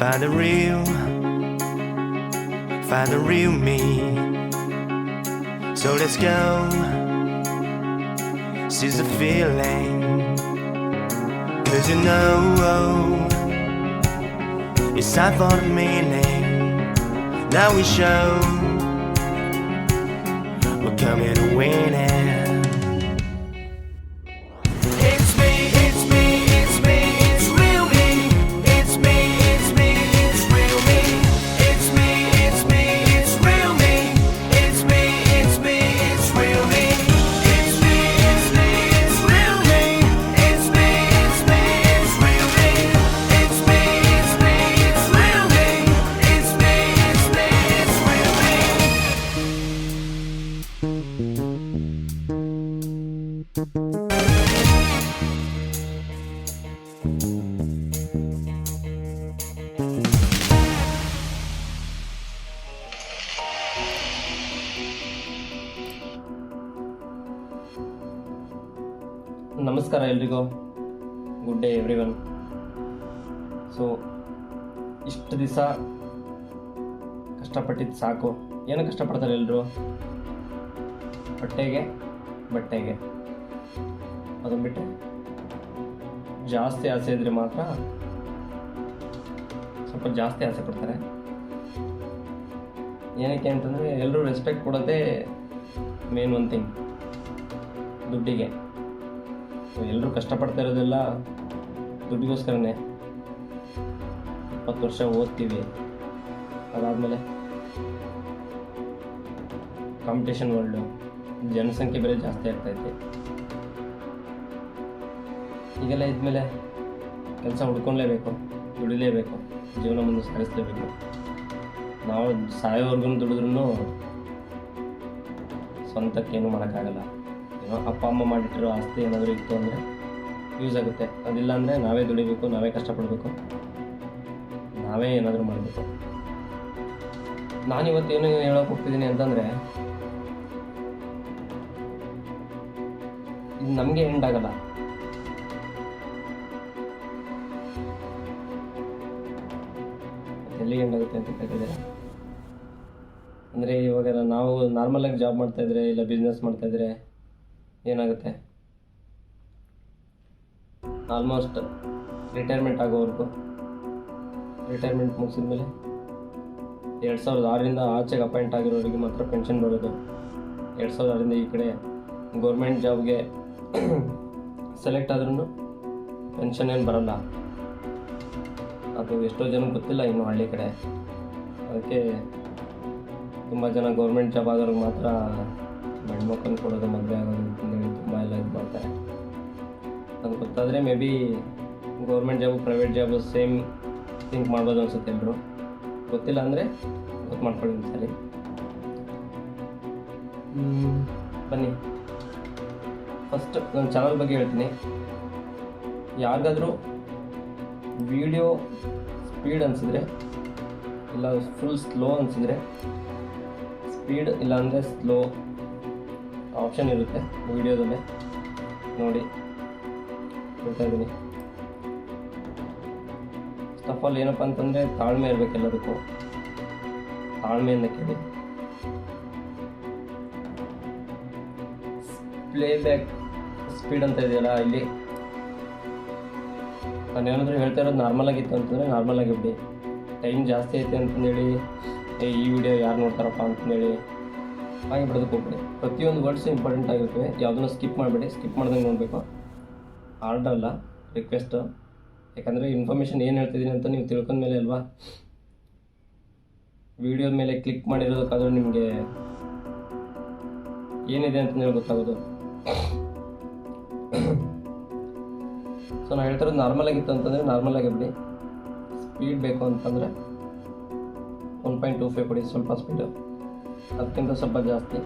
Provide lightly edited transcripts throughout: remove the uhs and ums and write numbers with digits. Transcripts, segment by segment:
Find the real me. So let's go, seize the feeling. 'Cause you know it's time for the meaning. Now we show we're coming to win it. ನಮಸ್ಕಾರ ಎಲ್ರಿಗೂ, good day everyone. So ಇಷ್ಟು ದಿವಸ ಕಷ್ಟಪಟ್ಟಿದ್ದು ಸಾಕು. ಏನು ಕಷ್ಟಪಡ್ತಾರೆ ಎಲ್ಲರೂ? ಬಟ್ಟೆಗೆ ಅದನ್ನು ಬಿಟ್ಟು ಜಾಸ್ತಿ ಆಸೆ ಇದ್ದರೆ ಮಾತ್ರ ಸ್ವಲ್ಪ ಜಾಸ್ತಿ ಆಸೆ ಪಡ್ತಾರೆ. ಏನಕ್ಕೆ ಅಂತಂದರೆ ಎಲ್ಲರೂ ರೆಸ್ಪೆಕ್ಟ್ ಕೊಡೋದೇ ಮೇನ್ ಒನ್ ಥಿಂಗ್, ದುಡ್ಡಿಗೆ. ಎಲ್ಲರೂ ಕಷ್ಟಪಡ್ತಾ ಇರೋದೆಲ್ಲ ದುಡ್ಡಿಗೋಸ್ಕರನೇ. 20 ವರ್ಷ ಓದ್ತೀವಿ, ಅದಾದಮೇಲೆ ಕಾಂಪಿಟೇಷನ್ ವರ್ಲ್ಡು, ಜನಸಂಖ್ಯೆ ಬೇರೆ ಜಾಸ್ತಿ ಆಗ್ತೈತೆ. ಈಗೆಲ್ಲ ಇದ್ಮೇಲೆ ಕೆಲಸ ಹುಡ್ಕೊಳ್ಲೇಬೇಕು, ದುಡಿಲೇಬೇಕು, ಜೀವನ ಮುಂದೆ ಸಾಗಿಸ್ಲೇಬೇಕು. ನಾವು ಸಾಯೋವರೆಗೂ ದುಡಿದ್ರೂ ಸ್ವಂತಕ್ಕೇನು ಮಾಡೋಕ್ಕಾಗಲ್ಲ. ಏನೋ ಅಪ್ಪ ಅಮ್ಮ ಮಾಡಿಟ್ಟಿರೋ ಆಸ್ತಿ ಏನಾದರೂ ಇತ್ತು ಅಂದರೆ ಯೂಸ್ ಆಗುತ್ತೆ. ಅದಿಲ್ಲ ಅಂದರೆ ನಾವೇ ದುಡಿಬೇಕು, ನಾವೇ ಕಷ್ಟಪಡಬೇಕು, ನಾವೇ ಏನಾದರೂ ಮಾಡಬೇಕು. ನಾನಿವತ್ತು ಏನು ಹೇಳೋಕೆ ಹೋಗ್ತಿದ್ದೀನಿ ಅಂತಂದರೆ, ಇದು ನಮಗೆ ಎಂಡ್ ಆಗಲ್ಲ. ಎಲ್ಲಿಗೆ ಎಂಡ್ ಆಗುತ್ತೆ ಅಂತ ಕೇಳಿದರೆ, ಅಂದರೆ ಇವಾಗ ನಾವು ನಾರ್ಮಲಾಗಿ ಜಾಬ್ ಮಾಡ್ತಾಯಿದ್ರೆ ಇಲ್ಲ ಬಿಸ್ನೆಸ್ ಮಾಡ್ತಾಯಿದ್ರೆ ಏನಾಗುತ್ತೆ, ಆಲ್ಮೋಸ್ಟ್ ರಿಟೈರ್ಮೆಂಟ್ ಆಗೋವರೆಗೂ, ರಿಟೈರ್ಮೆಂಟ್ ಮುಗಿಸಿದ್ಮೇಲೆ 2006ರಿಂದ ಆಚೆಗೆ ಅಪಾಯಿಂಟ್ ಆಗಿರೋರಿಗೆ ಮಾತ್ರ ಪೆನ್ಷನ್ ಬರೋದು. 2006ರಿಂದ ಈ ಕಡೆ ಗೌರ್ಮೆಂಟ್ ಜಾಬ್ಗೆ ಸೆಲೆಕ್ಟ್ ಆದ್ರೂ ಪೆನ್ಷನ್ ಏನು ಬರೋಲ್ಲ. ಅದು ಎಷ್ಟೋ ಜನಕ್ಕೆ ಗೊತ್ತಿಲ್ಲ ಇನ್ನು ಹಳ್ಳಿ ಕಡೆ. ಅದಕ್ಕೆ ತುಂಬ ಜನ ಗೌರ್ಮೆಂಟ್ ಜಾಬ್ ಆಗೋರಿಗೆ ಮಾತ್ರ ಹೆಣ್ಮಕ್ಳನ್ನ ಕೊಡೋದು, ಮದುವೆ ಆಗೋದು ಅಂತಂದೇಳಿ ತುಂಬ ಎಲ್ಲ ಇದು ಮಾಡ್ತಾರೆ. ಅದು ಗೊತ್ತಾದರೆ may be government job private job same think ಮಾಡ್ಬೋದು ಅನ್ಸುತ್ತೆ ಎಲ್ಲರೂ. ಗೊತ್ತಿಲ್ಲ ಅಂದರೆ ಗೊತ್ತು ಮಾಡ್ಕೊಳ್ಳಿ ಒಂದ್ಸರಿ. ಬನ್ನಿ, ಫಸ್ಟ್ ನನ್ನ ಚಾನಲ್ ಬಗ್ಗೆ ಹೇಳ್ತೀನಿ. ಯಾರಿಗಾದರೂ ವಿಡಿಯೋ ಸ್ಪೀಡ್ ಅನಿಸಿದ್ರೆ ಇಲ್ಲ ಫುಲ್ ಸ್ಲೋ ಅನಿಸಿದ್ರೆ, ಸ್ಪೀಡ್ ಇಲ್ಲಾಂದರೆ ಸ್ಲೋ ಆಪ್ಷನ್ ಇರುತ್ತೆ ವಿಡಿಯೋದಲ್ಲೇ, ನೋಡಿ ಹೇಳ್ತಾ ಇದ್ದೀನಿ. ಫಸ್ಟ್ ಆಫ್ ಆಲ್ ಏನಪ್ಪ ಅಂತಂದರೆ ತಾಳ್ಮೆ ಇರಬೇಕು ಎಲ್ಲದಕ್ಕೂ. ತಾಳ್ಮೆಯಿಂದ ಕೇಳಿ. ಪ್ಲೇಬ್ಯಾಕ್ ಸ್ಪೀಡ್ ಅಂತ ಇದೆಯಲ್ಲ, ಇಲ್ಲಿ ನಾನೇನಾದರೂ ಹೇಳ್ತಾ ಇರೋದು ನಾರ್ಮಲ್ ಆಗಿತ್ತು ಅಂತಂದರೆ ನಾರ್ಮಲ್ ಆಗಿಬಿಡಿ. ಟೈಮ್ ಜಾಸ್ತಿ ಐತೆ ಅಂತಂದೇಳಿ ಈ ವಿಡಿಯೋ ಯಾರು ನೋಡ್ತಾರಪ್ಪ ಅಂತಂದೇಳಿ ಹಾಗೆ ಬಿಡೋದಕ್ಕೆ ಹೋಗ್ಬೇಡಿ. ಪ್ರತಿಯೊಂದು ವರ್ಡ್ಸು ಇಂಪಾರ್ಟೆಂಟ್ ಆಗಿರ್ತವೆ, ಯಾವುದನ್ನು ಸ್ಕಿಪ್ ಮಾಡಬೇಡಿ. ಸ್ಕಿಪ್ ಮಾಡ್ದಂಗೆ ನೋಡಬೇಕು. ಆರ್ಡರ್ ಅಲ್ಲ, ರಿಕ್ವೆಸ್ಟು. ಯಾಕಂದರೆ ಇನ್ಫಾರ್ಮೇಷನ್ ಏನು ಹೇಳ್ತಿದ್ದೀನಿ ಅಂತ ನೀವು ತಿಳ್ಕೊಂಡ್ಮೇಲೆ ಅಲ್ವಾ ವಿಡಿಯೋದ ಮೇಲೆ ಕ್ಲಿಕ್ ಮಾಡಿರೋದಕ್ಕಾದರೂ ನಿಮಗೆ ಏನಿದೆ ಅಂತಂದೇಳಿ ಗೊತ್ತಾಗೋದು. ಸೊ ನಾನು ಹೇಳ್ತಿರೋದು ನಾರ್ಮಲ್ ಆಗಿತ್ತು ಅಂತಂದರೆ ನಾರ್ಮಲ್ ಆಗಿಬಿಡಿ. ಸ್ಪೀಡ್ ಬೇಕು ಅಂತಂದರೆ 1.25 ಕೊಡಿ, ಸ್ವಲ್ಪ ಸ್ಪೀಡು. ಅದಕ್ಕಿಂತ ಸ್ವಲ್ಪ ಜಾಸ್ತಿ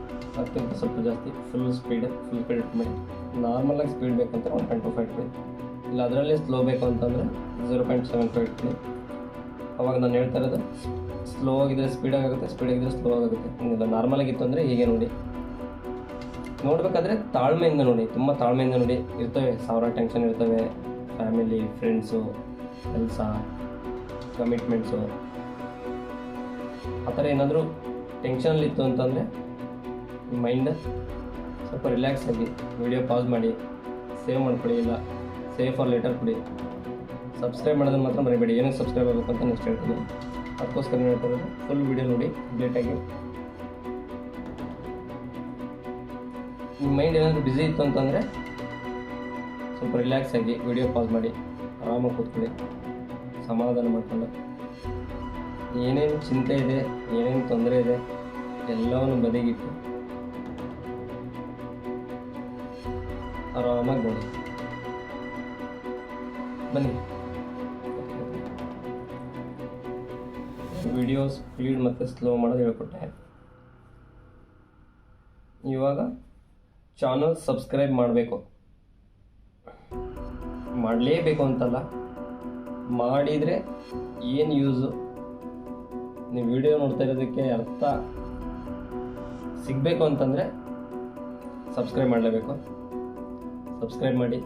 ಫುಲ್ ಸ್ಪೀಡ್ ಇಟ್ಬಿಡಿ. ನಾರ್ಮಲಾಗಿ ಸ್ಪೀಡ್ ಬೇಕು ಅಂತ 1.25 ಕೊಡಿ. ಇಲ್ಲ ಅದರಲ್ಲಿ ಸ್ಲೋ ಬೇಕು ಅಂತಂದರೆ 0.75 ಇಟ್ಬಿಡಿ. ಅವಾಗ ನಾನು ಹೇಳ್ತಾ ಇರೋದು ಸ್ಲೋ ಆಗಿದ್ರೆ ಸ್ಪೀಡಾಗಿ ಆಗುತ್ತೆ, ಸ್ಪೀಡಾಗಿದ್ದರೆ ಸ್ಲೋ ಆಗುತ್ತೆ. ಇಲ್ಲ ನಾರ್ಮಲಾಗಿತ್ತು ಅಂದರೆ ಹೀಗೆ ನೋಡಿ. ನೋಡಬೇಕಾದ್ರೆ ತಾಳ್ಮೆಯಿಂದ ನೋಡಿ, ತುಂಬ ತಾಳ್ಮೆಯಿಂದ ನೋಡಿ. ಇರ್ತವೆ ಸಾವಿರ ಟೆನ್ಷನ್ ಇರ್ತವೆ, ಫ್ಯಾಮಿಲಿ, ಫ್ರೆಂಡ್ಸು, ಕೆಲಸ, ಕಮಿಟ್ಮೆಂಟ್ಸು ಆ ಥರ ಏನಾದರೂ ಟೆನ್ಷನಲ್ಲಿತ್ತು ಅಂತಂದರೆ ಮೈಂಡ್ ಸ್ವಲ್ಪ ರಿಲ್ಯಾಕ್ಸ್ ಆಗಿ ವಿಡಿಯೋ ಪಾಸ್ ಮಾಡಿ ಸೇವ್ ಮಾಡ್ಕೊಳ್ಳಿ, ಇಲ್ಲ ಸೇವ್ ಫಾರ್ ಲೇಟರ್ ಕೊಡಿ. ಸಬ್ಸ್ಕ್ರೈಬ್ ಮಾಡೋದನ್ನು ಮಾತ್ರ ಮರಿಬೇಡಿ. ಏನಕ್ಕೆ ಸಬ್ಸ್ಕ್ರೈಬ್ ಆಗಬೇಕು ಅಂತ ನೆಕ್ಸ್ಟ್ ಹೇಳ್ತೀನಿ. ಅದಕ್ಕೋಸ್ಕರ ಹೇಳ್ತಾ ಇರೋದು ಫುಲ್ ವಿಡಿಯೋ ನೋಡಿ ಕಂಪ್ಲೀಟಾಗಿ. ನಿಮ್ಮ ಮೈಂಡ್ ಏನಾದರೂ ಬ್ಯುಸಿ ಇತ್ತು ಅಂತಂದರೆ ಸ್ವಲ್ಪ ರಿಲ್ಯಾಕ್ಸ್ ಆಗಿ ವಿಡಿಯೋ ಪಾಸ್ ಮಾಡಿ ಆರಾಮಾಗಿ ಕೂತ್ಕೊಳ್ಳಿ, ಸಮಾಧಾನ ಮಾಡಿಕೊಂಡು. ಏನೇನು ಚಿಂತೆ ಇದೆ, ಏನೇನು ತೊಂದರೆ ಇದೆ ಎಲ್ಲವನ್ನು ಬದಿಗಿಟ್ಟು ಆರಾಮಾಗಿ ನೋಡಿ. ಬನ್ನಿ, ವಿಡಿಯೋ ಸ್ಪೀಡ್ ಮತ್ತು ಸ್ಲೋ ಮಾಡೋದು ಹೇಳ್ಕೊಟ್ಟೆ. ಇವಾಗ ಚಾನಲ್ ಸಬ್ಸ್ಕ್ರೈಬ್ ಮಾಡಬೇಕು, ಮಾಡಲೇಬೇಕು ಅಂತಲ್ಲ, ಮಾಡಿದರೆ ಏನು ಯೂಸು, ನೀವು ವಿಡಿಯೋ ನೋಡ್ತಾ ಇರೋದಕ್ಕೆ ಅರ್ಥ ಸಿಗಬೇಕು ಅಂತಂದರೆ ಸಬ್ಸ್ಕ್ರೈಬ್ ಮಾಡಲೇಬೇಕು. ಸಬ್ಸ್ಕ್ರೈಬ್ ಮಾಡಿ,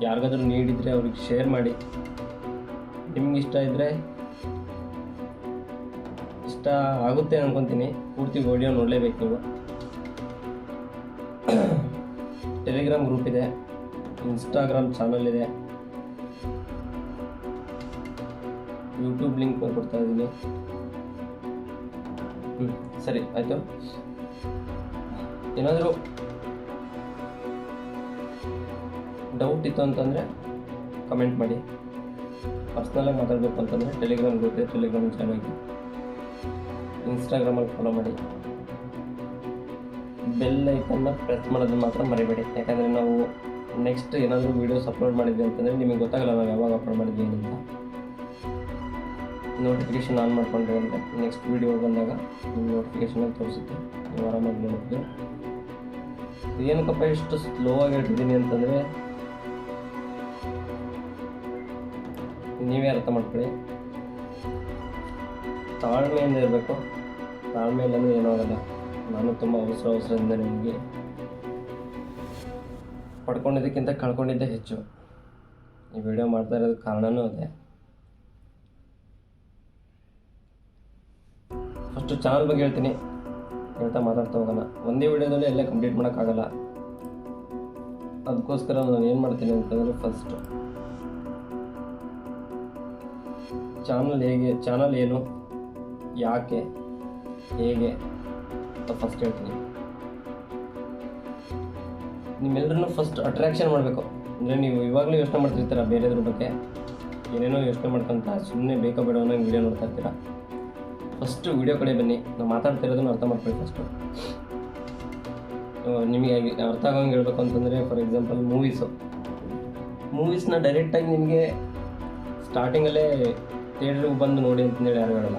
ಯಾರಿಗಾದ್ರೂ ನೀಡಿದರೆ ಅವ್ರಿಗೆ ಶೇರ್ ಮಾಡಿ. ನಿಮ್ಗೆ ಇಷ್ಟ ಇದ್ದರೆ, ಇಷ್ಟ ಆಗುತ್ತೆ ಅಂದ್ಕೊತೀನಿ, ಪೂರ್ತಿ ವಿಡಿಯೋ ನೋಡಲೇಬೇಕು ನೀವು. ಟೆಲಿಗ್ರಾಮ್ ಗ್ರೂಪ್ ಇದೆ, ಇನ್ಸ್ಟಾಗ್ರಾಮ್ ಚಾನಲ್ ಇದೆ, ಯೂಟ್ಯೂಬ್ ಲಿಂಕ್ ಕೊಡ್ತಾ ಇದ್ದೀನಿ. ಸರಿ ಆಯಿತು. ಏನಾದರೂ ಡೌಟ್ ಇತ್ತು ಅಂತಂದರೆ ಕಮೆಂಟ್ ಮಾಡಿ. ಪರ್ಸ್ನಲಾಗಿ ಮಾತಾಡಬೇಕು ಅಂತಂದರೆ ಟೆಲಿಗ್ರಾಮ್ ಗ್ರೂಪ್ ಇದೆ, ಟೆಲಿಗ್ರಾಮ್ ಚಾನಲ್ಗೆ, ಇನ್ಸ್ಟಾಗ್ರಾಮಲ್ಲಿ ಫಾಲೋ ಮಾಡಿ. ಬೆಲ್ ಐಕನ್ನ ಪ್ರೆಸ್ ಮಾಡೋದನ್ನು ಮಾತ್ರ ಮರಿಬೇಡಿ. ಯಾಕಂದರೆ ನಾವು ನೆಕ್ಸ್ಟ್ ಏನಾದರೂ ವೀಡಿಯೋಸ್ ಅಪ್ಲೋಡ್ ಮಾಡಿದ್ವಿ ಅಂತಂದರೆ ನಿಮಗೆ ಗೊತ್ತಾಗಲ್ಲ ನಾವು ಯಾವಾಗ ಅಪ್ಲೋಡ್ ಮಾಡಿದ್ವಿ ಅಂತ. ನೋಟಿಫಿಕೇಷನ್ ಆನ್ ಮಾಡ್ಕೊಂಡ್ರೆ ಅಂತ ನೆಕ್ಸ್ಟ್ ವೀಡಿಯೋ ಬಂದಾಗ ನಿಮ್ಮ ನೋಟಿಫಿಕೇಷನಲ್ಲಿ ತೋರಿಸುತ್ತೆ, ನೀವು ಆರಾಮಾಗಿ ನೋಡ್ಬೋದು. ಏನಕ್ಕಪ್ಪ ಇಷ್ಟು ಸ್ಲೋ ಆಗಿ ಹೇಳ್ತಿದ್ದೀನಿ ಅಂತಂದರೆ ನೀವೇ ಅರ್ಥ ಮಾಡ್ಕೊಳ್ಳಿ. ತಾಳ್ಮೆಯಿಂದ ಇರಬೇಕು. ತಾಳ್ಮೆ ಇಲ್ಲಂದರೆ ಏನೂ ಆಗಲ್ಲ. ನಾನು ತುಂಬ ಅವಸರದಿಂದ ನಿಮಗೆ ಪಡ್ಕೊಂಡಿದ್ದಕ್ಕಿಂತ ಕಳ್ಕೊಂಡಿದ್ದೇ ಹೆಚ್ಚು. ಈ ವಿಡಿಯೋ ಮಾಡ್ತಾ ಇರೋದಕ್ಕೆ ಕಾರಣವೂ ಅದೇ. ಫಸ್ಟು ಚಾನಲ್ ಬಗ್ಗೆ ಹೇಳ್ತೀನಿ, ಹೇಳ್ತಾ ಮಾತಾಡ್ತಾ ಹೋಗೋಣ. ಒಂದೇ ವಿಡಿಯೋದಲ್ಲಿ ಎಲ್ಲ ಕಂಪ್ಲೀಟ್ ಮಾಡೋಕ್ಕಾಗಲ್ಲ. ಅದಕ್ಕೋಸ್ಕರ ನಾನು ಏನು ಮಾಡ್ತೀನಿ ಅಂತಂದರೆ, ಫಸ್ಟು ಚಾನಲ್ ಏನು, ಯಾಕೆ, ಹೇಗೆ ಅಂತ ಫಸ್ಟ್ ಹೇಳ್ತೀನಿ. ನಿಮ್ಮೆಲ್ಲರನ್ನೂ ಫಸ್ಟ್ ಅಟ್ರ್ಯಾಕ್ಷನ್ ಮಾಡಬೇಕು. ಅಂದರೆ ನೀವು ಇವಾಗಲೂ ಯೋಚನೆ ಮಾಡ್ತಿರ್ತೀರ ಬೇರೆದ್ರ ಬಗ್ಗೆ, ಏನೇನೋ ಯೋಚನೆ ಮಾಡ್ಕೊಂತ ಸುಮ್ಮನೆ ಬೇಕೋ ಬೇಡ ಅನ್ನೋ ವಿಡಿಯೋ ನೋಡ್ತಾ ಇರ್ತೀರ. ಫಸ್ಟು ವಿಡಿಯೋ ಕಡೆ ಬನ್ನಿ. ನಾವು ಮಾತಾಡ್ತಾ ಇರೋದನ್ನು ಅರ್ಥ ಮಾಡ್ಕೊಳ್ಳಿ. ಫಸ್ಟು ನಿಮಗೆ ಅರ್ಥ ಆಗೋಂಗೆ ಹೇಳ್ಬೇಕು ಅಂತಂದರೆ, ಫಾರ್ ಎಕ್ಸಾಂಪಲ್ ಮೂವೀಸ್ನ ಡೈರೆಕ್ಟಾಗಿ ನಿಮಗೆ ಸ್ಟಾರ್ಟಿಂಗಲ್ಲೇ ಥಿಯೇಟ್ರಿಗೆ ಬಂದು ನೋಡಿ ಅಂತಂದೇಳಿ ಯಾರು ಹೇಳಲ್ಲ.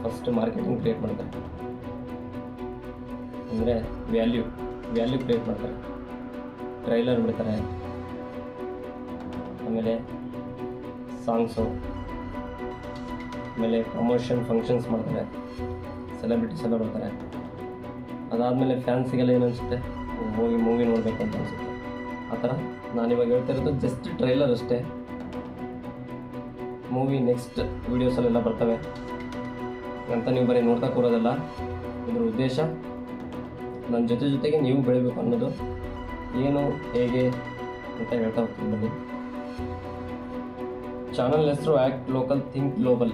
ಫಸ್ಟ್ ಮಾರ್ಕೆಟಿಂಗ್ ಕ್ರಿಯೇಟ್ ಮಾಡ್ತಾರೆ, ಅಂದರೆ ವ್ಯಾಲ್ಯೂ ಕ್ರಿಯೇಟ್ ಮಾಡ್ತಾರೆ. ಟ್ರೈಲರ್ ಬಿಡ್ತಾರೆ, ಆಮೇಲೆ ಸಾಂಗ್ಸು, ಆಮೇಲೆ ಪ್ರಮೋಷನ್ ಫಂಕ್ಷನ್ಸ್ ಮಾಡ್ತಾರೆ, ಸೆಲೆಬ್ರಿಟೀಸ್ ಎಲ್ಲ ಬರ್ತಾರೆ. ಅದಾದಮೇಲೆ ಫ್ಯಾನ್ಸಿಗೆಲ್ಲ ಏನು ಅನಿಸುತ್ತೆ, ಮೂವಿ ನೋಡಬೇಕು ಅಂತ ಅನಿಸುತ್ತೆ. ಆ ಥರ ನಾನಿವಾಗ ಹೇಳ್ತಾ ಇರೋದು ಜಸ್ಟ್ ಟ್ರೈಲರ್ ಅಷ್ಟೇ. ಮೂವಿ ನೆಕ್ಸ್ಟ್ ವೀಡಿಯೋಸಲ್ಲೆಲ್ಲ ಬರ್ತವೆ ಅಂತ ನೀವು ಬರೀ ನೋಡ್ತಾ ಕೂರೋದಲ್ಲ. ಇದ್ರ ಉದ್ದೇಶ ನನ್ನ ಜೊತೆಗೆ ನೀವು ಬೆಳಿಬೇಕು ಅನ್ನೋದು. ಏನು ಹೇಗೆ ಅಂತ ಹೇಳ್ತಾ ಹೋಗ್ತೀನಿ ಬನ್ನಿ. ಚಾನಲ್ ಹೆಸರು ಆ್ಯಕ್ಟ್ ಲೋಕಲ್ ಥಿಂಕ್ ಗ್ಲೋಬಲ್.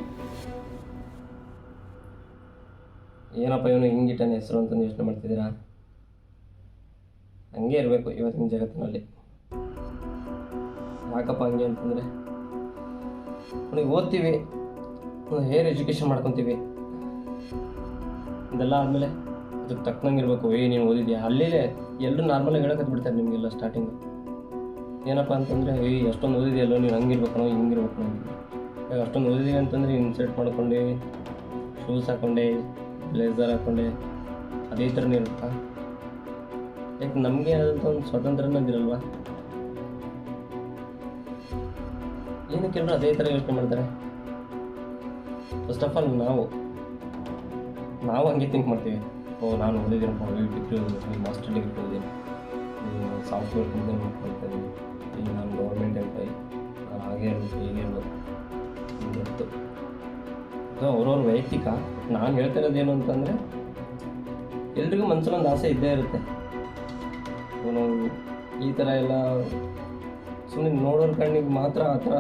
ಏನಪ್ಪ ಇವನು ಹಿಂಗಿಟ್ಟನೆ ಹೆಸರು ಅಂತ ಯೋಚನೆ ಮಾಡ್ತಿದ್ದೀರಾ? ಹಂಗೆ ಇರಬೇಕು ಇವತ್ತಿನ ಜಗತ್ತಿನಲ್ಲಿ. ಯಾಕಪ್ಪ ಹಂಗೆ ಅಂತಂದರೆ, ಅವನಿಗೆ ಓದ್ತೀವಿ, ಹೇರ್ ಎಜುಕೇಷನ್ ಮಾಡ್ಕೊತೀವಿ, ಇದೆಲ್ಲ ಆದಮೇಲೆ ಅದಕ್ಕೆ ತಕ್ಕನಂಗೆ ಇರಬೇಕು. ನೀನು ಓದಿದ್ಯಾ, ಅಲ್ಲೇ ಎಲ್ಲರೂ ನಾರ್ಮಲಾಗಿ ಹೇಳೋಕೆ ಬಿಡ್ತಾರೆ ನಿಮಗೆಲ್ಲ ಸ್ಟಾರ್ಟಿಂಗು. ಏನಪ್ಪ ಅಂತಂದರೆ, ಅಷ್ಟೊಂದು ಓದಿದೆಯಲ್ಲೋ ನೀನು ಹಂಗಿರ್ಬೇಕನೋ ಹಿಂಗಿರ್ಬೇಕು. ಅಷ್ಟೊಂದು ಓದಿದೀವಿ ಅಂತಂದರೆ ಇನ್ಸರ್ಟ್ ಮಾಡ್ಕೊಂಡೆ, ಶೂಸ್ ಹಾಕ್ಕೊಂಡೆ, ಬ್ಲೇಸರ್ ಹಾಕ್ಕೊಂಡೆ ಅದೇ ಥರನೇ ಇರುತ್ತಾ? ಯಾಕೆ ನಮಗೆ ಆದಂಥ ಒಂದು ಸ್ವಾತಂತ್ರ್ಯನ ಇದಿರಲ್ವ? ಏನಕ್ಕೆ ಎಲ್ಲರೂ ಅದೇ ಥರ ಯೋಚನೆ ಮಾಡ್ತಾರೆ? ಫಸ್ಟ್ ಆಫ್ ಆಲ್ ನಾವು ಹಂಗೆ ಥಿಂಕ್ ಮಾಡ್ತೀವಿ. ನಾನು ಓದಿದ್ದೀನಪ್ಪ, ಡಿಗ್ರಿ ಓದಿದ್ದೀನಿ, ಮಾಸ್ಟರ್ ಡಿಗ್ರಿ ಓದಿದ್ದೀನಿ, ಸಾಫ್ಟ್ವೇರ್ ಕಂಪ್ನಿ ಮಾಡ್ಕೊಳ್ತಾ ಇದ್ದೀನಿ, ಈಗ ನಾನು ಗೌರ್ಮೆಂಟ್ ಎಂಪ್ಲಾಯಿ, ನಾನು ಹಾಗೆ ಇರಬೇಕು ಹೀಗೆ ಇರಬೇಕು. ಡೆತ್ತು. ಅದು ಅವ್ರವ್ರ ವೈಯಕ್ತಿಕ. ನಾನು ಹೇಳ್ತಾ ಇರೋದೇನು ಅಂತಂದರೆ, ಎಲ್ರಿಗೂ ಮನಸ್ಸಲ್ಲೊಂದು ಆಸೆ ಇದ್ದೇ ಇರುತ್ತೆ. ಅವನು ಈ ಥರ ಎಲ್ಲ ಸುಮ್ಮನೆ ನೋಡೋರ ಕಣ್ಣಿಗೆ ಮಾತ್ರ ಆ ಥರ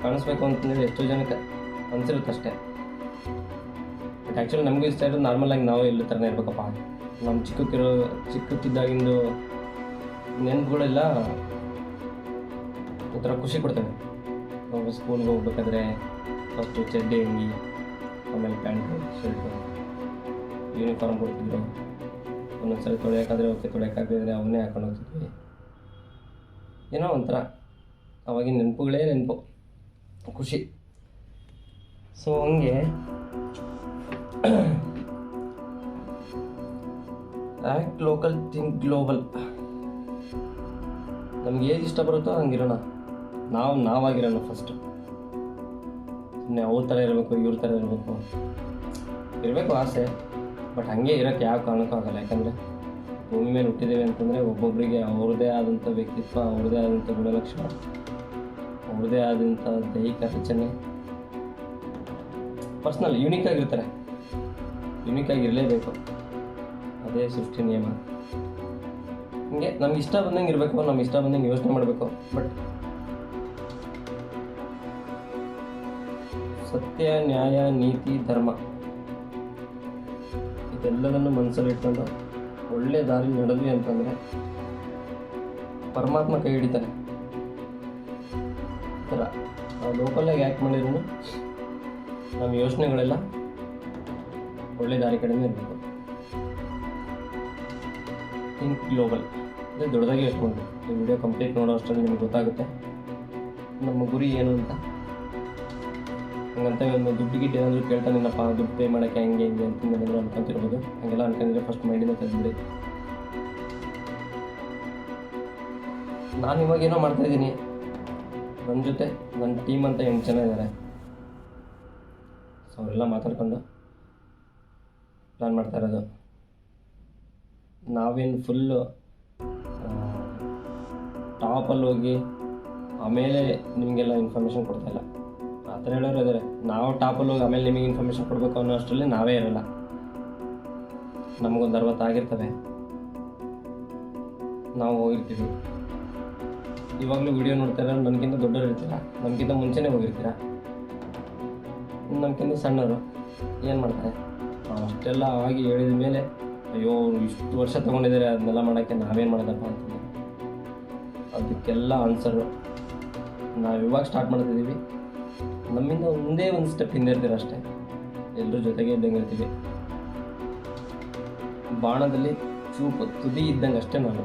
ಕಾಣಿಸ್ಬೇಕು ಅಂತಂದೇಳಿ ಎಷ್ಟೋ ಜನಕ್ಕೆ ಅನಿಸಿರುತ್ತೆ ಅಷ್ಟೇ. ಬಟ್ ಆ್ಯಕ್ಚುಲಿ ನಮಗೂ ಇಷ್ಟ ಇರೋದು ನಾರ್ಮಲಾಗಿ ನಾವು ಎಲ್ಲ ಥರನೇ ಇರಬೇಕಪ್ಪ. ನಮ್ಮ ಚಿಕ್ಕಕ್ಕಿದ್ದಾಗಿಂದು ನೆನಪುಗಳೆಲ್ಲ ಒಂಥರ ಖುಷಿ ಕೊಡ್ತವೆ. ನಾವು ಸ್ಕೂಲ್ಗೆ ಹೋಗ್ಬೇಕಾದ್ರೆ ಫಸ್ಟು ಚಡ್ಡಿ ಅಂಗಿ, ಆಮೇಲೆ ಪ್ಯಾಂಟು ಶರ್ಟು, ಯೂನಿಫಾರ್ಮ್ ಕೊಡ್ತಿದ್ರು. ಒಂದೊಂದ್ಸರಿ ತೊಳೆಯೋಕ್ಕಾದರೆ ಓಕೆ, ತೊಳೆಯೋಕ್ಕಾಗದಿದ್ರೆ ಅವನ್ನೇ ಹಾಕೊಂಡು ಹೋಗ್ತಿದ್ವಿ. ಏನೋ ಒಂಥರ ಅವಾಗಿನ ನೆನಪುಗಳೇ ನೆನಪು, ಖುಷಿ. ಸೊ ಹಂಗೆ ಆ್ಯಕ್ಟ್ ಲೋಕಲ್, ಥಿಂಕ್ ಗ್ಲೋಬಲ್. ನಮ್ಗೆ ಏದು ಇಷ್ಟ ಬರುತ್ತೋ ಹಂಗಿರೋಣ, ನಾವಾಗಿರೋಣ ಫಸ್ಟು. ಸುಮ್ಮನೆ ಅವ್ರ ಥರ ಇರಬೇಕು, ಇವ್ರ ಥರ ಇರಬೇಕು ಆಸೆ. ಬಟ್ ಹಾಗೆ ಇರೋಕ್ಕೆ ಯಾವ ಕಾರಣಕ್ಕೂ ಆಗಲ್ಲ. ಯಾಕಂದರೆ ಭೂಮಿ ಮೇಲೆ ಹುಟ್ಟಿದ್ದೇವೆ ಅಂತಂದರೆ ಒಬ್ಬೊಬ್ಬರಿಗೆ ಅವ್ರದ್ದೇ ಆದಂಥ ವ್ಯಕ್ತಿತ್ವ, ಅವ್ರದ್ದೇ ಆದಂಥ ಗುಣಲಕ್ಷಣ, ಅವ್ರದ್ದೇ ಆದಂಥ ದೈಹಿಕ ರಚನೆ, ಪರ್ಸ್ನಲ್ ಯೂನಿಕ್ ಆಗಿರ್ತಾರೆ. ಯೂನಿಕ್ ಆಗಿರಲೇಬೇಕು, ಅದೇ ಸೃಷ್ಟಿ ನಿಯಮ. ಹಿಂಗೆ ನಮ್ಗೆ ಇಷ್ಟ ಬಂದಂಗೆ ಇರಬೇಕು, ನಮ್ಗೆ ಇಷ್ಟ ಬಂದಂಗೆ ಯೋಚನೆ ಮಾಡಬೇಕು. ಬಟ್ ಸತ್ಯ, ನ್ಯಾಯ, ನೀತಿ, ಧರ್ಮ ಇದೆಲ್ಲದನ್ನು ಮನಸ್ಸಲ್ಲಿ ಇಟ್ಕೊಂಡು ಒಳ್ಳೆ ದಾರಿ ನಡೆದ್ವಿ ಅಂತಂದರೆ ಪರಮಾತ್ಮ ಕೈ ಹಿಡಿತಾನೆ. ಈ ಥರ ನಾವು ಲೋಕಲಾಗಿ ಆ್ಯಕ್ಟ್ ಮಾಡಿದ್ರು ನಮ್ಮ ಯೋಚನೆಗಳೆಲ್ಲ ಒಳ್ಳೆ ದಾರಿ ಕಡೆನೇ ಇರಬೇಕು. ಥಿಂಕ್ ಗ್ಲೋಬಲ್ ಅಂದರೆ ದೊಡ್ಡದಾಗಿ ಇಟ್ಕೊಂಡು ಈ ವಿಡಿಯೋ ಕಂಪ್ಲೀಟ್ ಮಾಡೋ ಅಷ್ಟರಲ್ಲಿ ನಿಮ್ಗೆ ಗೊತ್ತಾಗುತ್ತೆ ನಮ್ಮ ಗುರಿ ಏನು ಅಂತ. ಹಂಗಂತ ಒಂದು ದುಡ್ಡು ಗಿಟ್ಟು ಏನಾದರೂ ಕೇಳ್ತಾನೇನಪ್ಪ, ದುಡ್ಡು ಪೇ ಮಾಡೋಕ್ಕೆ ಹೆಂಗೆ ಅಂತಂದೇನಾದರೂ ಅನ್ಕೊಂತಿರ್ಬೋದು. ಹಂಗೆಲ್ಲ ಅನ್ಕೊಂಡಿದ್ರೆ ಫಸ್ಟ್ ಮೈಂಡಿಂದ ತೆಗೆದುಬಿಡಿ. ನಾನು ಇವಾಗ ಏನೋ ಮಾಡ್ತಾಯಿದ್ದೀನಿ, ನನ್ನ ಜೊತೆ ನನ್ನ ಟೀಮ್ ಅಂತ 8 ಜನ ಇದ್ದಾರೆ. ಸೊ ಅವರೆಲ್ಲ ಮಾತಾಡ್ಕೊಂಡು ಪ್ಲ್ಯಾನ್ ಮಾಡ್ತಾ ಇರೋದು. ನಾವೇನು ಫುಲ್ಲು ಟಾಪಲ್ಲಿ ಹೋಗಿ ಆಮೇಲೆ ನಿಮಗೆಲ್ಲ ಇನ್ಫಾರ್ಮೇಷನ್ ಕೊಡ್ತಾಯಿಲ್ಲ. ಆ ಥರ ಹೇಳೋರು ಇದ್ದಾರೆ. ನಾವು ಟಾಪಲ್ಲಿ ಹೋಗಿ ಆಮೇಲೆ ನಿಮಗೆ ಇನ್ಫಾರ್ಮೇಷನ್ ಕೊಡಬೇಕು ಅನ್ನೋ ಅಷ್ಟರಲ್ಲಿ ನಾವೇ ಇರೋಲ್ಲ. ನಮಗೊಂದು 60 ಆಗಿರ್ತವೆ, ನಾವು ಹೋಗಿರ್ತೀವಿ. ಇವಾಗಲೂ ವಿಡಿಯೋ ನೋಡ್ತಾ ಇರೋರು ನನಗಿಂತ ದೊಡ್ಡವರು ಇರ್ತೀರ, ನಮಗಿಂತ ಮುಂಚೆನೇ ಹೋಗಿರ್ತೀರ. ನಮಗಿಂತ ಸಣ್ಣವರು ಏನು ಮಾಡ್ತಾರೆ? ಅಷ್ಟೆಲ್ಲ ಆಗಿ ಹೇಳಿದ ಮೇಲೆ ಅಯ್ಯೋ ಇಷ್ಟು ವರ್ಷ ತೊಗೊಂಡಿದ್ದಾರೆ, ಅದನ್ನೆಲ್ಲ ಮಾಡೋಕ್ಕೆ ನಾವೇನು ಮಾಡೋದಪ್ಪ ಅಂತಂದರೆ ಅದಕ್ಕೆಲ್ಲ ಆನ್ಸರು ನಾವು ಇವಾಗ ಸ್ಟಾರ್ಟ್ ಮಾಡ್ತಿದ್ದೀವಿ. ನಮ್ಮಿಂದ ಒಂದೇ ಒಂದು ಸ್ಟೆಪ್ ಹಿಂದೆ ಇರ್ತೀರ ಅಷ್ಟೇ. ಎಲ್ಲರೂ ಜೊತೆಗೆ ಇದ್ದಂಗೆ ಇರ್ತೀವಿ. ಬಾಣದಲ್ಲಿ ಚೂಪು ತುದಿ ಇದ್ದಂಗೆ ಅಷ್ಟೇ ನಾನು,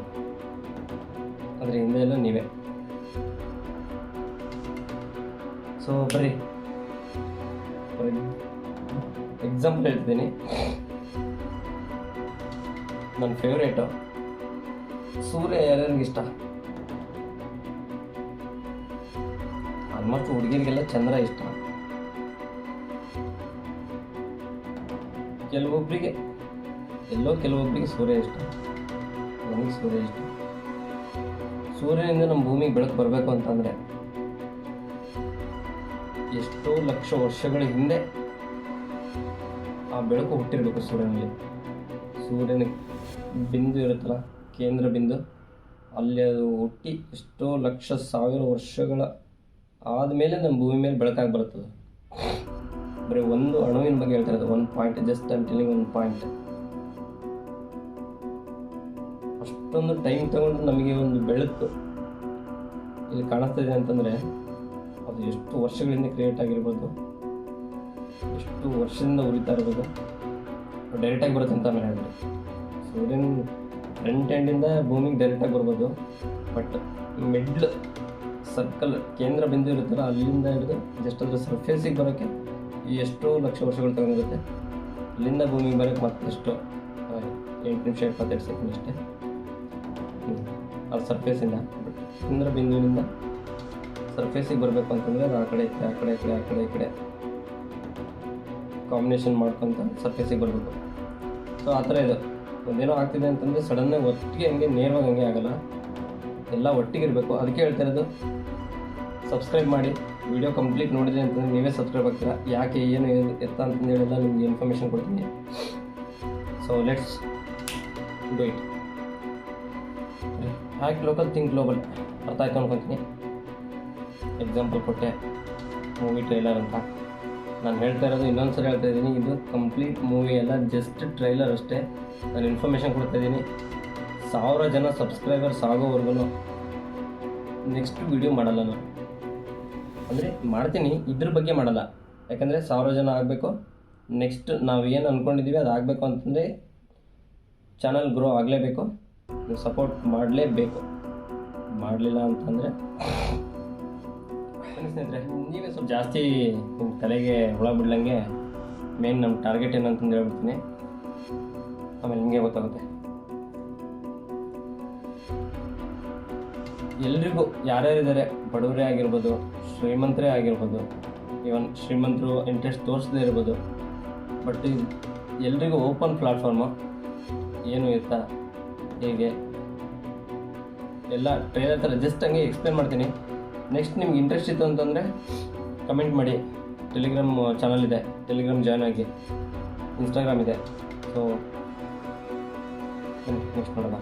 ಅದರ ಹಿಂದೆ ಎಲ್ಲ ನೀವೇ. ಸೊ ಬರ್ರಿ, ಎಕ್ಸಾಂಪಲ್ ಹೇಳ್ತಿದ್ದೀನಿ. ನನ್ನ ಫೇವ್ರೇಟು ಸೂರ್ಯ. ಯಾರ್ಯಾರಿಗಿಷ್ಟ? ಆಲ್ಮೋಸ್ಟ್ ಹುಡುಗಿರಿಗೆಲ್ಲ ಚಂದ್ರ ಇಷ್ಟ. ಕೆಲವೊಬ್ಬರಿಗೆ ಸೂರ್ಯ ಇಷ್ಟ. ನನಗೆ ಸೂರ್ಯ ಇಷ್ಟ. ಸೂರ್ಯನಿಂದ ನಮ್ಮ ಭೂಮಿಗೆ ಬೆಳಕು ಬರಬೇಕು ಅಂತಂದರೆ ಎಷ್ಟೋ ಲಕ್ಷ ವರ್ಷಗಳ ಹಿಂದೆ ಆ ಬೆಳಕು ಹುಟ್ಟಿರಬೇಕು ಸೂರ್ಯನಲ್ಲಿ. ಸೂರ್ಯನ ಬಿಂದು ಇರುತ್ತಲ್ಲ, ಕೇಂದ್ರ ಬಿಂದು, ಅಲ್ಲಿ ಅದು ಹುಟ್ಟಿ ಎಷ್ಟೋ ಲಕ್ಷ ಸಾವಿರ ವರ್ಷಗಳ ಆದಮೇಲೆ ನಮ್ಮ ಭೂಮಿ ಮೇಲೆ ಬೆಳಕಾಗಿ ಬರುತ್ತದೆ. ಬರೀ ಒಂದು ಅಣುವಿನ ಬಗ್ಗೆ ಹೇಳ್ತಾ ಇರೋದು, 1 point, just I am telling 1 point. ಅಷ್ಟೊಂದು ಟೈಮ್ ತಗೊಂಡು ನಮಗೆ ಒಂದು ಬೆಳಕು ಇಲ್ಲಿ ಕಾಣಿಸ್ತಾ ಇದೆ ಅಂತಂದರೆ ಅದು ಎಷ್ಟು ವರ್ಷಗಳಿಂದ ಕ್ರಿಯೇಟ್ ಆಗಿರ್ಬೋದು, ಎಷ್ಟು ವರ್ಷದಿಂದ ಉರಿತಾ ಇರ್ಬೋದು. ಡೈರೆಕ್ಟಾಗಿ ಬರುತ್ತೆ ಅಂತ ಆಮೇಲೆ ಹೇಳಿದೆ. ಸೂರ್ಯನ ಫ್ರಂಟ್ ಎಂಡಿಂದ ಭೂಮಿಗೆ ಡೈರೆಕ್ಟಾಗಿ ಬರ್ಬೋದು. ಬಟ್ ಮಿಡ್ಲ್ ಸರ್ಕಲ್ ಕೇಂದ್ರ ಬಿಂದು ಇರುತ್ತಲ್ಲ, ಅಲ್ಲಿಂದ ಹಿಡಿದು ಜಸ್ಟ್ ಅದ್ರ ಸರ್ಫೇಸಿಗೆ ಬರೋಕ್ಕೆ ಎಷ್ಟೋ ಲಕ್ಷ ವರ್ಷಗಳು ತಗೊಂಡಿರುತ್ತೆ. ಅಲ್ಲಿಂದ ಭೂಮಿಗೆ ಬರೋಕ್ಕೆ ಮತ್ತೆಷ್ಟು 8 ನಿಮಿಷ 22 ಸೆಕೆಂಡ್ ಅಷ್ಟೇ ಅದು ಸರ್ಫೇಸಿಂದ. ಬಟ್ ಕೇಂದ್ರ ಬಿಂದುವಿನಿಂದ ಸರ್ಫೇಸಿಗೆ ಬರಬೇಕು ಅಂತಂದರೆ ಅದು ಆ ಕಡೆ ಈ ಕಡೆ ಕಾಂಬಿನೇಷನ್ ಮಾಡ್ಕೊತ ಸರ್ಫೇಸಿಗೆ ಬರಬೇಕು. ಸೊ ಆ ಥರ ಇದು ಒಂದೇನೋ ಆಗ್ತಿದೆ ಅಂತಂದರೆ ಸಡನ್ನಾಗಿ ಒಟ್ಟಿಗೆ ಹಂಗೆ ನೇರವಾಗಿ ಹಂಗೆ ಆಗೋಲ್ಲ, ಎಲ್ಲ ಒಟ್ಟಿಗೆ ಇರಬೇಕು. ಅದಕ್ಕೆ ಹೇಳ್ತಾ ಇರೋದು, ಸಬ್ಸ್ಕ್ರೈಬ್ ಮಾಡಿ, ವಿಡಿಯೋ ಕಂಪ್ಲೀಟ್ ನೋಡಿದ್ರಿ ಅಂತಂದರೆ ನೀವೇ ಸಬ್ಸ್ಕ್ರೈಬ್ ಆಗ್ತೀರಾ. ಯಾಕೆ ಏನು ಎತ್ತ ಅಂತಂದೇಳೆಲ್ಲ ನಿಮಗೆ ಇನ್ಫಾರ್ಮೇಷನ್ ಕೊಡ್ತೀನಿ. So let's do it. Hack local think global ಅರ್ಥ ಆಯ್ತು ಅನ್ಕೊತೀನಿ. ಎಕ್ಸಾಂಪಲ್ ಕೊಟ್ಟೆ, ಮೂವಿ ಟ್ರೈಲರ್ ಅಂತ. ನಾನು ಹೇಳ್ತಾ ಇರೋದು ಇನ್ನೊಂದು ಸರಿ ಹೇಳ್ತಾ ಇದ್ದೀನಿ, ಇದು ಕಂಪ್ಲೀಟ್ ಮೂವಿ ಎಲ್ಲ ಜಸ್ಟ್ ಟ್ರೈಲರ್ ಅಷ್ಟೇ. ನಾನು ಇನ್ಫಾರ್ಮೇಷನ್ ಕೊಡ್ತಾ ಇದ್ದೀನಿ. 1000 ಜನ ಸಬ್ಸ್ಕ್ರೈಬರ್ಸ್ ಆಗೋವರೆಗೂ ನೆಕ್ಸ್ಟ್ ವಿಡಿಯೋ ಮಾಡಲ್ಲ ನಾನು. ಅಂದರೆ ಮಾಡ್ತೀನಿ, ಇದ್ರ ಬಗ್ಗೆ ಮಾಡಲ್ಲ. ಯಾಕಂದರೆ 1000 ಜನ ಆಗಬೇಕು. ನೆಕ್ಸ್ಟ್ ನಾವು ಏನು ಅಂದ್ಕೊಂಡಿದ್ದೀವಿ ಅದು ಆಗಬೇಕು ಅಂತಂದರೆ ಚಾನಲ್ ಗ್ರೋ ಆಗಲೇಬೇಕು. ನೀವು ಸಪೋರ್ಟ್ ಮಾಡಲೇಬೇಕು. ಮಾಡಲಿಲ್ಲ ಅಂತಂದರೆ ಸ್ನೇಹಿತರೆ, ನೀವೇ ಸ್ವಲ್ಪ ಜಾಸ್ತಿ ನಿಮ್ಮ ತಲೆಗೆ ಹುಳ ಬಿಡ್ಲಂಗೆ ಮೇನ್ ನಮ್ಮ ಟಾರ್ಗೆಟ್ ಏನಂತಂದು ಹೇಳ್ಬಿಡ್ತೀನಿ. ಆಮೇಲೆ ನಿಮಗೆ ಗೊತ್ತಾಗುತ್ತೆ. ಎಲ್ರಿಗೂ ಯಾರ್ಯಾರಿದ್ದಾರೆ, ಬಡವರೇ ಆಗಿರ್ಬೋದು, ಶ್ರೀಮಂತರೇ ಆಗಿರ್ಬೋದು, ಇವನ್ ಶ್ರೀಮಂತರು ಇಂಟ್ರೆಸ್ಟ್ ತೋರಿಸದೇ ಇರ್ಬೋದು, ಬಟ್ ಎಲ್ರಿಗೂ ಓಪನ್ ಪ್ಲಾಟ್ಫಾರ್ಮು. ಏನು ಇರ್ತಾ ಹೇಗೆ ಎಲ್ಲ ಟ್ರೈಲರ್ ಥರ ಜಸ್ಟ್ ಹಂಗೆ ಎಕ್ಸ್ಪ್ಲೇನ್ ಮಾಡ್ತೀನಿ. ನೆಕ್ಸ್ಟ್ ನಿಮ್ಗೆ ಇಂಟ್ರೆಸ್ಟ್ ಇತ್ತು ಅಂತಂದರೆ ಕಮೆಂಟ್ ಮಾಡಿ. ಟೆಲಿಗ್ರಾಮ್ ಚಾನಲ್ ಇದೆ, ಟೆಲಿಗ್ರಾಮ್ ಜಾಯ್ನ್ ಆಗಿ. ಇನ್ಸ್ಟಾಗ್ರಾಮ್ ಇದೆ. ಸೊ ನೆಕ್ಸ್ಟ್ ನೋಡೋಣ.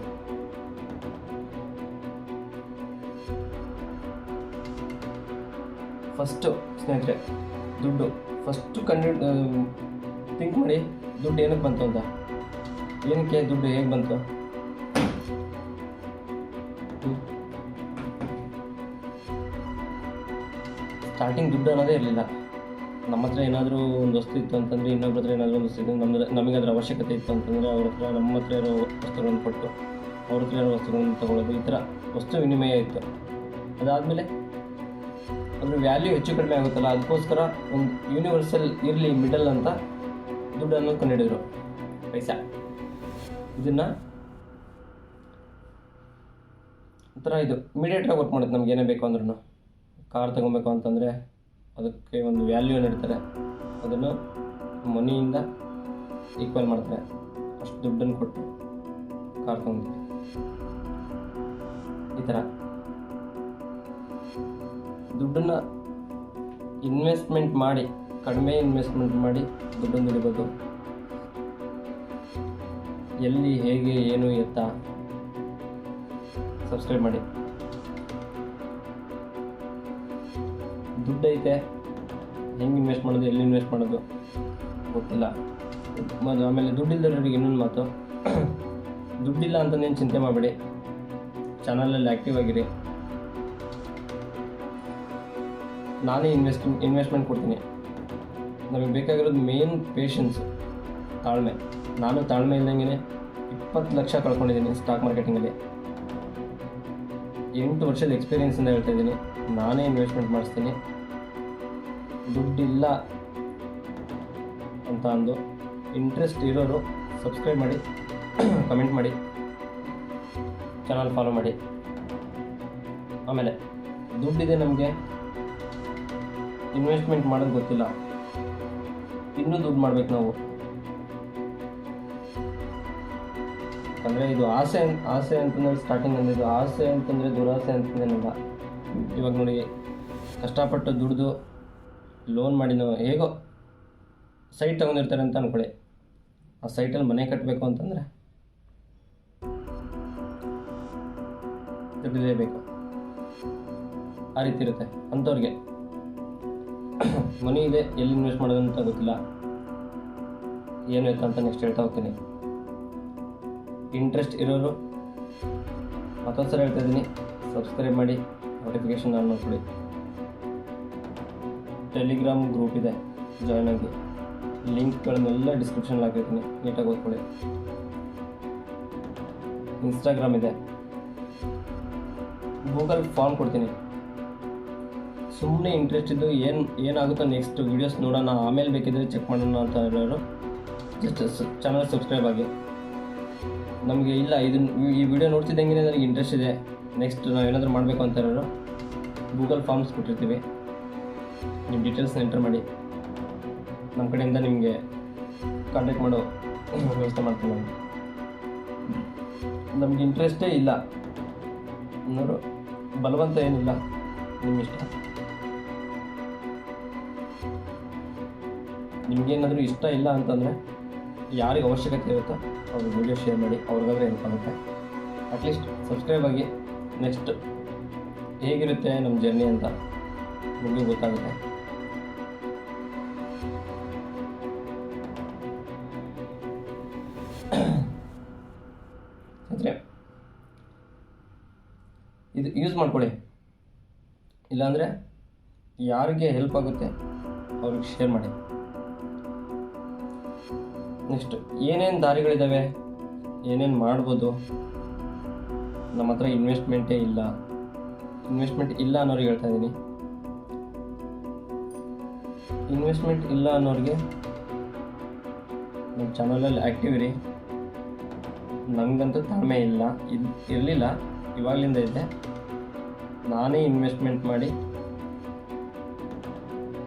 ಫಸ್ಟು ಸ್ನೇಹಿತರೆ, ದುಡ್ಡು ಫಸ್ಟು ಥಿಂಕ್ ಮಾಡಿ. ದುಡ್ಡು ಏನಕ್ಕೆ ಬಂತು ಅಂತ, ಏನಕ್ಕೆ ದುಡ್ಡು ಹೇಗೆ ಬಂತು? ಸ್ಟಾರ್ಟಿಂಗ್ ದುಡ್ಡು ಅನ್ನೋದೇ ಇರಲಿಲ್ಲ. ನಮ್ಮ ಹತ್ರ ಏನಾದರೂ ಒಂದು ವಸ್ತು ಇತ್ತು ಅಂತಂದರೆ ಇನ್ನೊಬ್ಬರ ಹತ್ರ ಏನಾದರೂ ಒಂದು ವಸ್ತು ಇತ್ತು, ನಮಗೆ ಅದರ ಅವಶ್ಯಕತೆ ಇತ್ತು ಅಂತಂದರೆ ಅವ್ರ ಹತ್ರ ನಮ್ಮ ಹತ್ರ ಇರೋ ವಸ್ತುಗಳನ್ನು ಕೊಟ್ಟು ಅವ್ರ ಹತ್ರ ಇರೋ ವಸ್ತುಗಳನ್ನು ತೊಗೊಳ್ಳೋದು, ಈ ಥರ ವಸ್ತು ವಿನಿಮಯ ಇತ್ತು. ಅದಾದಮೇಲೆ ಅದ್ರ ವ್ಯಾಲ್ಯೂ ಹೆಚ್ಚು ಕಡಿಮೆ ಆಗುತ್ತಲ್ಲ, ಅದಕ್ಕೋಸ್ಕರ ಒಂದು ಯೂನಿವರ್ಸಲ್ ಇರಲಿ ಮಿಡಲ್ ಅಂತ ದುಡ್ಡನ್ನು ಕಂಡುಹಿಡಿದ್ರು, ಪೈಸಾ. ಇದನ್ನು ಒಂಥರ ಇದು ಇಮಿಡಿಯೇಟಾಗಿ ವರ್ಕ್ ಮಾಡುತ್ತೆ. ನಮ್ಗೆ ಏನೇ ಬೇಕು ಅಂದ್ರೂ, ಕಾರ್ ತೊಗೊಬೇಕು ಅಂತಂದರೆ ಅದಕ್ಕೆ ಒಂದು ವ್ಯಾಲ್ಯೂ ನೀಡ್ತಾರೆ, ಅದನ್ನು ಮನಿಯಿಂದ ಈಕ್ವಲ್ ಮಾಡ್ತಾರೆ. ಅಷ್ಟು ದುಡ್ಡನ್ನು ಕೊಟ್ಟು ಕಾರ್ ತೊಗೊಂಡಿದ್ವಿ. ಈ ಥರ ದುಡ್ಡನ್ನು ಇನ್ವೆಸ್ಟ್ಮೆಂಟ್ ಮಾಡಿ, ಕಡಿಮೆ ಇನ್ವೆಸ್ಟ್ಮೆಂಟ್ ಮಾಡಿ ದುಡ್ಡನ್ನು ದುಡಿಬೋದು. ಎಲ್ಲಿ ಹೇಗೆ ಏನು ಎತ್ತ ಸಬ್ಸ್ಕ್ರೈಬ್ ಮಾಡಿ. ದುಡ್ಡು ಐತೆ, ಹೆಂಗೆ ಇನ್ವೆಸ್ಟ್ ಮಾಡೋದು, ಎಲ್ಲಿ ಇನ್ವೆಸ್ಟ್ ಮಾಡೋದು ಗೊತ್ತಿಲ್ಲ. ಆಮೇಲೆ ದುಡ್ಡಿಲ್ಲದವರಿಗೆ ಇನ್ನೊಂದು ಮಾತು, ದುಡ್ಡಿಲ್ಲ ಅಂತಂದೇನು ಚಿಂತೆ ಮಾಡಬೇಡಿ, ಚಾನಲಲ್ಲಿ ಆ್ಯಕ್ಟಿವ್ ಆಗಿರಿ. ನಾನೇ ಇನ್ವೆಸ್ಟ್ಮೆಂಟ್ ಕೊಡ್ತೀನಿ. ನಮಗೆ ಬೇಕಾಗಿರೋದು ಮೇನ್ ಪೇಷನ್ಸ್, ತಾಳ್ಮೆ. ನಾನು ತಾಳ್ಮೆ ಇಲ್ದಂಗೆ 20 ಲಕ್ಷ ಕಳ್ಕೊಂಡಿದ್ದೀನಿ ಸ್ಟಾಕ್ ಮಾರ್ಕೆಟಿಂಗಲ್ಲಿ. 8 ವರ್ಷದ ಎಕ್ಸ್ಪೀರಿಯೆನ್ಸಿಂದ ಹೇಳ್ತಾ ಇದ್ದೀನಿ. ನಾನೇ ಇನ್ವೆಸ್ಟ್ಮೆಂಟ್ ಮಾಡಿಸ್ತೀನಿ. ದುಡ್ಡಿಲ್ಲ ಅಂತ ಅಂದು ಇಂಟ್ರೆಸ್ಟ್ ಇರೋರು ಸಬ್ಸ್ಕ್ರೈಬ್ ಮಾಡಿ, ಕಮೆಂಟ್ ಮಾಡಿ, ಚಾನಲ್ ಫಾಲೋ ಮಾಡಿ. ಆಮೇಲೆ ದುಡ್ಡಿದೆ, ನಮಗೆ ಇನ್ವೆಸ್ಟ್ಮೆಂಟ್ ಮಾಡೋದು ಗೊತ್ತಿಲ್ಲ, ಇನ್ನೂ ದುಡ್ಡು ಮಾಡಬೇಕು ನಾವು. ಯಾಕಂದರೆ ಇದು ಆಸೆ ಅಂತಂದರೆ ಸ್ಟಾರ್ಟಿಂಗ್ ಅಂದಿದ್ದು, ಆಸೆ ಅಂತಂದರೆ ದುರಾಸೆ ಅಂತಂದೇನಿಲ್ಲ. ಇವಾಗ ನೋಡಿ, ಕಷ್ಟಪಟ್ಟು ದುಡ್ದು ಲೋನ್ ಮಾಡಿನೋ ಹೇಗೋ ಸೈಟ್ ತೊಗೊಂಡಿರ್ತಾರೆ ಅಂತ ಅಂದ್ಕೊಳ್ಳಿ. ಆ ಸೈಟಲ್ಲಿ ಮನೆ ಕಟ್ಟಬೇಕು ಅಂತಂದರೆ ದುಡ್ಡಿಲೇಬೇಕು. ಆ ರೀತಿ ಇರುತ್ತೆ. ಅಂಥವ್ರಿಗೆ ಮನಿ ಇದೆ, ಎಲ್ಲಿ ಇನ್ವೆಸ್ಟ್ ಮಾಡೋದಂತ ಗೊತ್ತಿಲ್ಲ, ಏನು ಇತ್ತು ಅಂತ ನೆಕ್ಸ್ಟ್ ಹೇಳ್ತಾ ಹೋಗ್ತೀನಿ. ಇಂಟ್ರೆಸ್ಟ್ ಇರೋರು ಮತ್ತೊಂದು ಸಲ ಹೇಳ್ತಾ ಇದ್ದೀನಿ, ಸಬ್ಸ್ಕ್ರೈಬ್ ಮಾಡಿ, ನೋಟಿಫಿಕೇಷನ್ ಆನ್ ಮಾಡ್ಕೊಳ್ಳಿ. ಟೆಲಿಗ್ರಾಮ್ ಗ್ರೂಪ್ ಇದೆ, ಜಾಯ್ನ್ ಆಗಿ. ಲಿಂಕ್ಗಳನ್ನೆಲ್ಲ ಡಿಸ್ಕ್ರಿಪ್ಷನ್ ಹಾಕಿರ್ತೀನಿ, ನೀಟಾಗಿ ಓದ್ಕೊಳ್ಳಿ. ಇನ್ಸ್ಟಾಗ್ರಾಮ್ ಇದೆ, ಗೂಗಲ್ ಫಾರ್ಮ್ ಕೊಡ್ತೀನಿ. ಸುಮ್ಮನೆ ಇಂಟ್ರೆಸ್ಟ್ ಇದ್ದು ಏನಾಗುತ್ತೋ ನೆಕ್ಸ್ಟ್ ವೀಡಿಯೋಸ್ ನೋಡೋಣ, ಆಮೇಲೆ ಬೇಕಿದ್ರೆ ಚೆಕ್ ಮಾಡೋಣ ಅಂತ ಹೇಳೋರು ಜಸ್ಟ್ ಚಾನಲ್ ಸಬ್ಸ್ಕ್ರೈಬ್ ಆಗಿ. ನಮಗೆ ಇಲ್ಲ ಈ ವಿಡಿಯೋ ನೋಡ್ತಿದ್ದಂಗೆ ನನಗೆ ಇಂಟ್ರೆಸ್ಟ್ ಇದೆ, ನೆಕ್ಸ್ಟ್ ನಾವು ಏನಾದರೂ ಮಾಡಬೇಕು ಅಂತ ಹೇಳೋರು ಗೂಗಲ್ ಫಾರ್ಮ್ಸ್ ಕೊಟ್ಟಿರ್ತೀವಿ. ನಿಮ್ಮ ಡೀಟೇಲ್ಸ್ನ ಎಂಟರ್ ಮಾಡಿ, ನಮ್ಮ ಕಡೆಯಿಂದ ನಿಮಗೆ ಕಾಂಟ್ಯಾಕ್ಟ್ ಮಾಡೋ ವ್ಯವಸ್ಥೆ ಮಾಡ್ತೀನಿ ನಾನು. ನಮಗೆ ಇಂಟ್ರೆಸ್ಟೇ ಇಲ್ಲ ನೋಡು, ಬಲವಂತ ಏನಿಲ್ಲ, ನಿಮ್ಮ ಇಷ್ಟ. ನಿಮಗೇನಾದರೂ ಇಷ್ಟ ಇಲ್ಲ ಅಂತಂದರೆ ಯಾರಿಗೆ ಅವಶ್ಯಕತೆ ಇರುತ್ತೋ ಅವ್ರಿಗೆ ವೀಡಿಯೋ ಶೇರ್ ಮಾಡಿ, ಅವ್ರಿಗಾದ್ರೆ ಹೆಲ್ಪ್ ಆಗುತ್ತೆ. ಅಟ್ಲೀಸ್ಟ್ ಸಬ್ಸ್ಕ್ರೈಬ್ ಆಗಿ. ನೆಕ್ಸ್ಟ್ ಹೇಗಿರುತ್ತೆ ನಮ್ಮ ಜರ್ನಿ ಅಂತ ನಿಮಗೂ ಗೊತ್ತಾಗುತ್ತೆ. ಅಂದರೆ ಇದು ಯೂಸ್ ಮಾಡ್ಕೊಳ್ಳಿ, ಇಲ್ಲಾಂದರೆ ಯಾರಿಗೆ ಹೆಲ್ಪ್ ಆಗುತ್ತೆ ಅವ್ರಿಗೆ ಶೇರ್ ಮಾಡಿ. ನೆಕ್ಸ್ಟ್ ಏನೇನು ದಾರಿಗಳಿದ್ದಾವೆ, ಏನೇನು ಮಾಡ್ಬೋದು. ನಮ್ಮ ಹತ್ರ ಇನ್ವೆಸ್ಟ್ಮೆಂಟ್ ಇಲ್ಲ ಅನ್ನೋರಿಗೆ ಹೇಳ್ತಾ ಇದ್ದೀನಿ. ಇನ್ವೆಸ್ಟ್ಮೆಂಟ್ ಇಲ್ಲ ಅನ್ನೋರಿಗೆ ನಮ್ಮ ಚಾನಲಲ್ಲಿ ಆ್ಯಕ್ಟಿವ್ ಇರಿ. ನನಗಂತೂ ತಾಳ್ಮೆ ಇರಲಿಲ್ಲ, ಇವಾಗಲಿಂದ ಇದೆ. ನಾನೇ ಇನ್ವೆಸ್ಟ್ಮೆಂಟ್ ಮಾಡಿ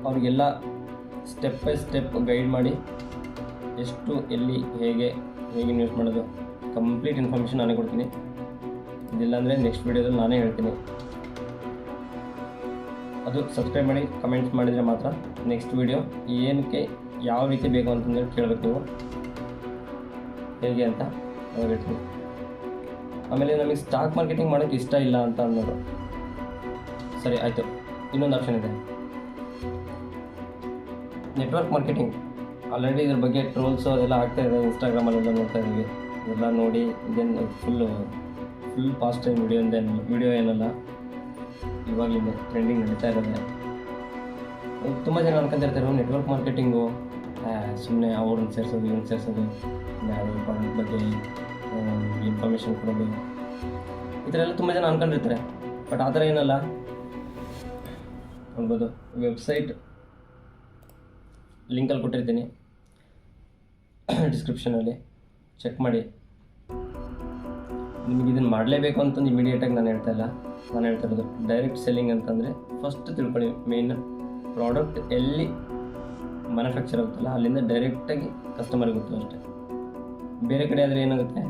ಅವ್ರಿಗೆಲ್ಲ ಸ್ಟೆಪ್ ಬೈ ಸ್ಟೆಪ್ ಗೈಡ್ ಮಾಡಿ ಎಷ್ಟು, ಎಲ್ಲಿ, ಹೇಗೆ ಇನ್ವೆಸ್ಟ್ ಮಾಡೋದು ಕಂಪ್ಲೀಟ್ ಇನ್ಫಾರ್ಮೇಷನ್ ನಾನೇ ಕೊಡ್ತೀನಿ. ಇದಿಲ್ಲಾಂದರೆ ನೆಕ್ಸ್ಟ್ ವೀಡಿಯೋದಲ್ಲಿ ನಾನೇ ಹೇಳ್ತೀನಿ. ಅದು ಸಬ್ಸ್ಕ್ರೈಬ್ ಮಾಡಿ ಕಮೆಂಟ್ಸ್ ಮಾಡಿದರೆ ಮಾತ್ರ ನೆಕ್ಸ್ಟ್ ವೀಡಿಯೋ ಏನಕ್ಕೆ ಯಾವ ರೀತಿ ಬೇಕು ಅಂತಂದೇಳಿ ಕೇಳಬೇಕು ನೀವು, ಹೇಗೆ ಅಂತ ನಾನು ಹೇಳ್ತೀನಿ. ಆಮೇಲೆ ನಮಗೆ ಸ್ಟಾಕ್ ಮಾರ್ಕೆಟಿಂಗ್ ಮಾಡೋಕ್ಕೆ ಇಷ್ಟ ಇಲ್ಲ ಅಂತ ಅನ್ನೋದು ಸರಿ ಆಯಿತು. ಇನ್ನೊಂದು ಆಪ್ಷನ್ ಇದೆ, ನೆಟ್ವರ್ಕ್ ಮಾರ್ಕೆಟಿಂಗ್. ಆಲ್ರೆಡಿ ಇದ್ರ ಬಗ್ಗೆ ಟ್ರೋಲ್ಸು ಅದೆಲ್ಲ ಆಗ್ತಾ ಇದೆ, ಇನ್ಸ್ಟಾಗ್ರಾಮಲ್ಲೆಲ್ಲ ನೋಡ್ತಾ ಇದ್ದೀವಿ. ಎಲ್ಲ ನೋಡಿ ಇದೇನು ಫುಲ್ ಫಾಸ್ಟ್ ಟೈಮ್ ವಿಡಿಯೋ ಏನಲ್ಲ, ಇವಾಗಲಿಂದ ಟ್ರೆಂಡಿಂಗ್ ನಡೀತಾ ಇರೋದೆ. ತುಂಬ ಜನ ಅನ್ಕೊಂತಿರ್ತಾರೆ ನೆಟ್ವರ್ಕ್ ಮಾರ್ಕೆಟಿಂಗು ಸುಮ್ಮನೆ ಅವ್ರನ್ನ ಸೇರಿಸೋದು ಇವ್ರನ್ನ ಸೇರಿಸೋದು, ಯಾವುದೋ ಪ್ರಾಡಕ್ಟ್ ಬಗ್ಗೆ ಇನ್ಫಾರ್ಮೇಷನ್ ಕೊಡೋದು, ಈ ಥರ ಎಲ್ಲ ತುಂಬ ಜನ ಅನ್ಕೊಂಡಿರ್ತಾರೆ. ಬಟ್ ಆ ಥರ ಏನಲ್ಲ. ನೋಡ್ಬೋದು, ವೆಬ್ಸೈಟ್ ಲಿಂಕಲ್ಲಿ ಕೊಟ್ಟಿರ್ತೀನಿ ಡಿಸ್ಕ್ರಿಪ್ಷನಲ್ಲಿ, ಚೆಕ್ ಮಾಡಿ. ನಿಮಗೆ ಇದನ್ನು ಮಾಡಲೇಬೇಕು ಅಂತಂದು ಇಮಿಡಿಯೇಟಾಗಿ ನಾನು ಹೇಳ್ತಾ ಇರೋದು ಡೈರೆಕ್ಟ್ ಸೆಲ್ಲಿಂಗ್ ಅಂತಂದರೆ ಫಸ್ಟ್ ತಿಳ್ಕೊಳ್ಳಿ. ಮೇನ್ ಪ್ರಾಡಕ್ಟ್ ಎಲ್ಲಿ ಮ್ಯಾನುಫ್ಯಾಕ್ಚರ್ ಆಗುತ್ತಲ್ಲ ಅಲ್ಲಿಂದ ಡೈರೆಕ್ಟಾಗಿ ಕಸ್ಟಮರ್ಗೆ ಗೊತ್ತು ಅಷ್ಟೇ. ಬೇರೆ ಕಡೆ ಆದರೆ ಏನಾಗುತ್ತೆ,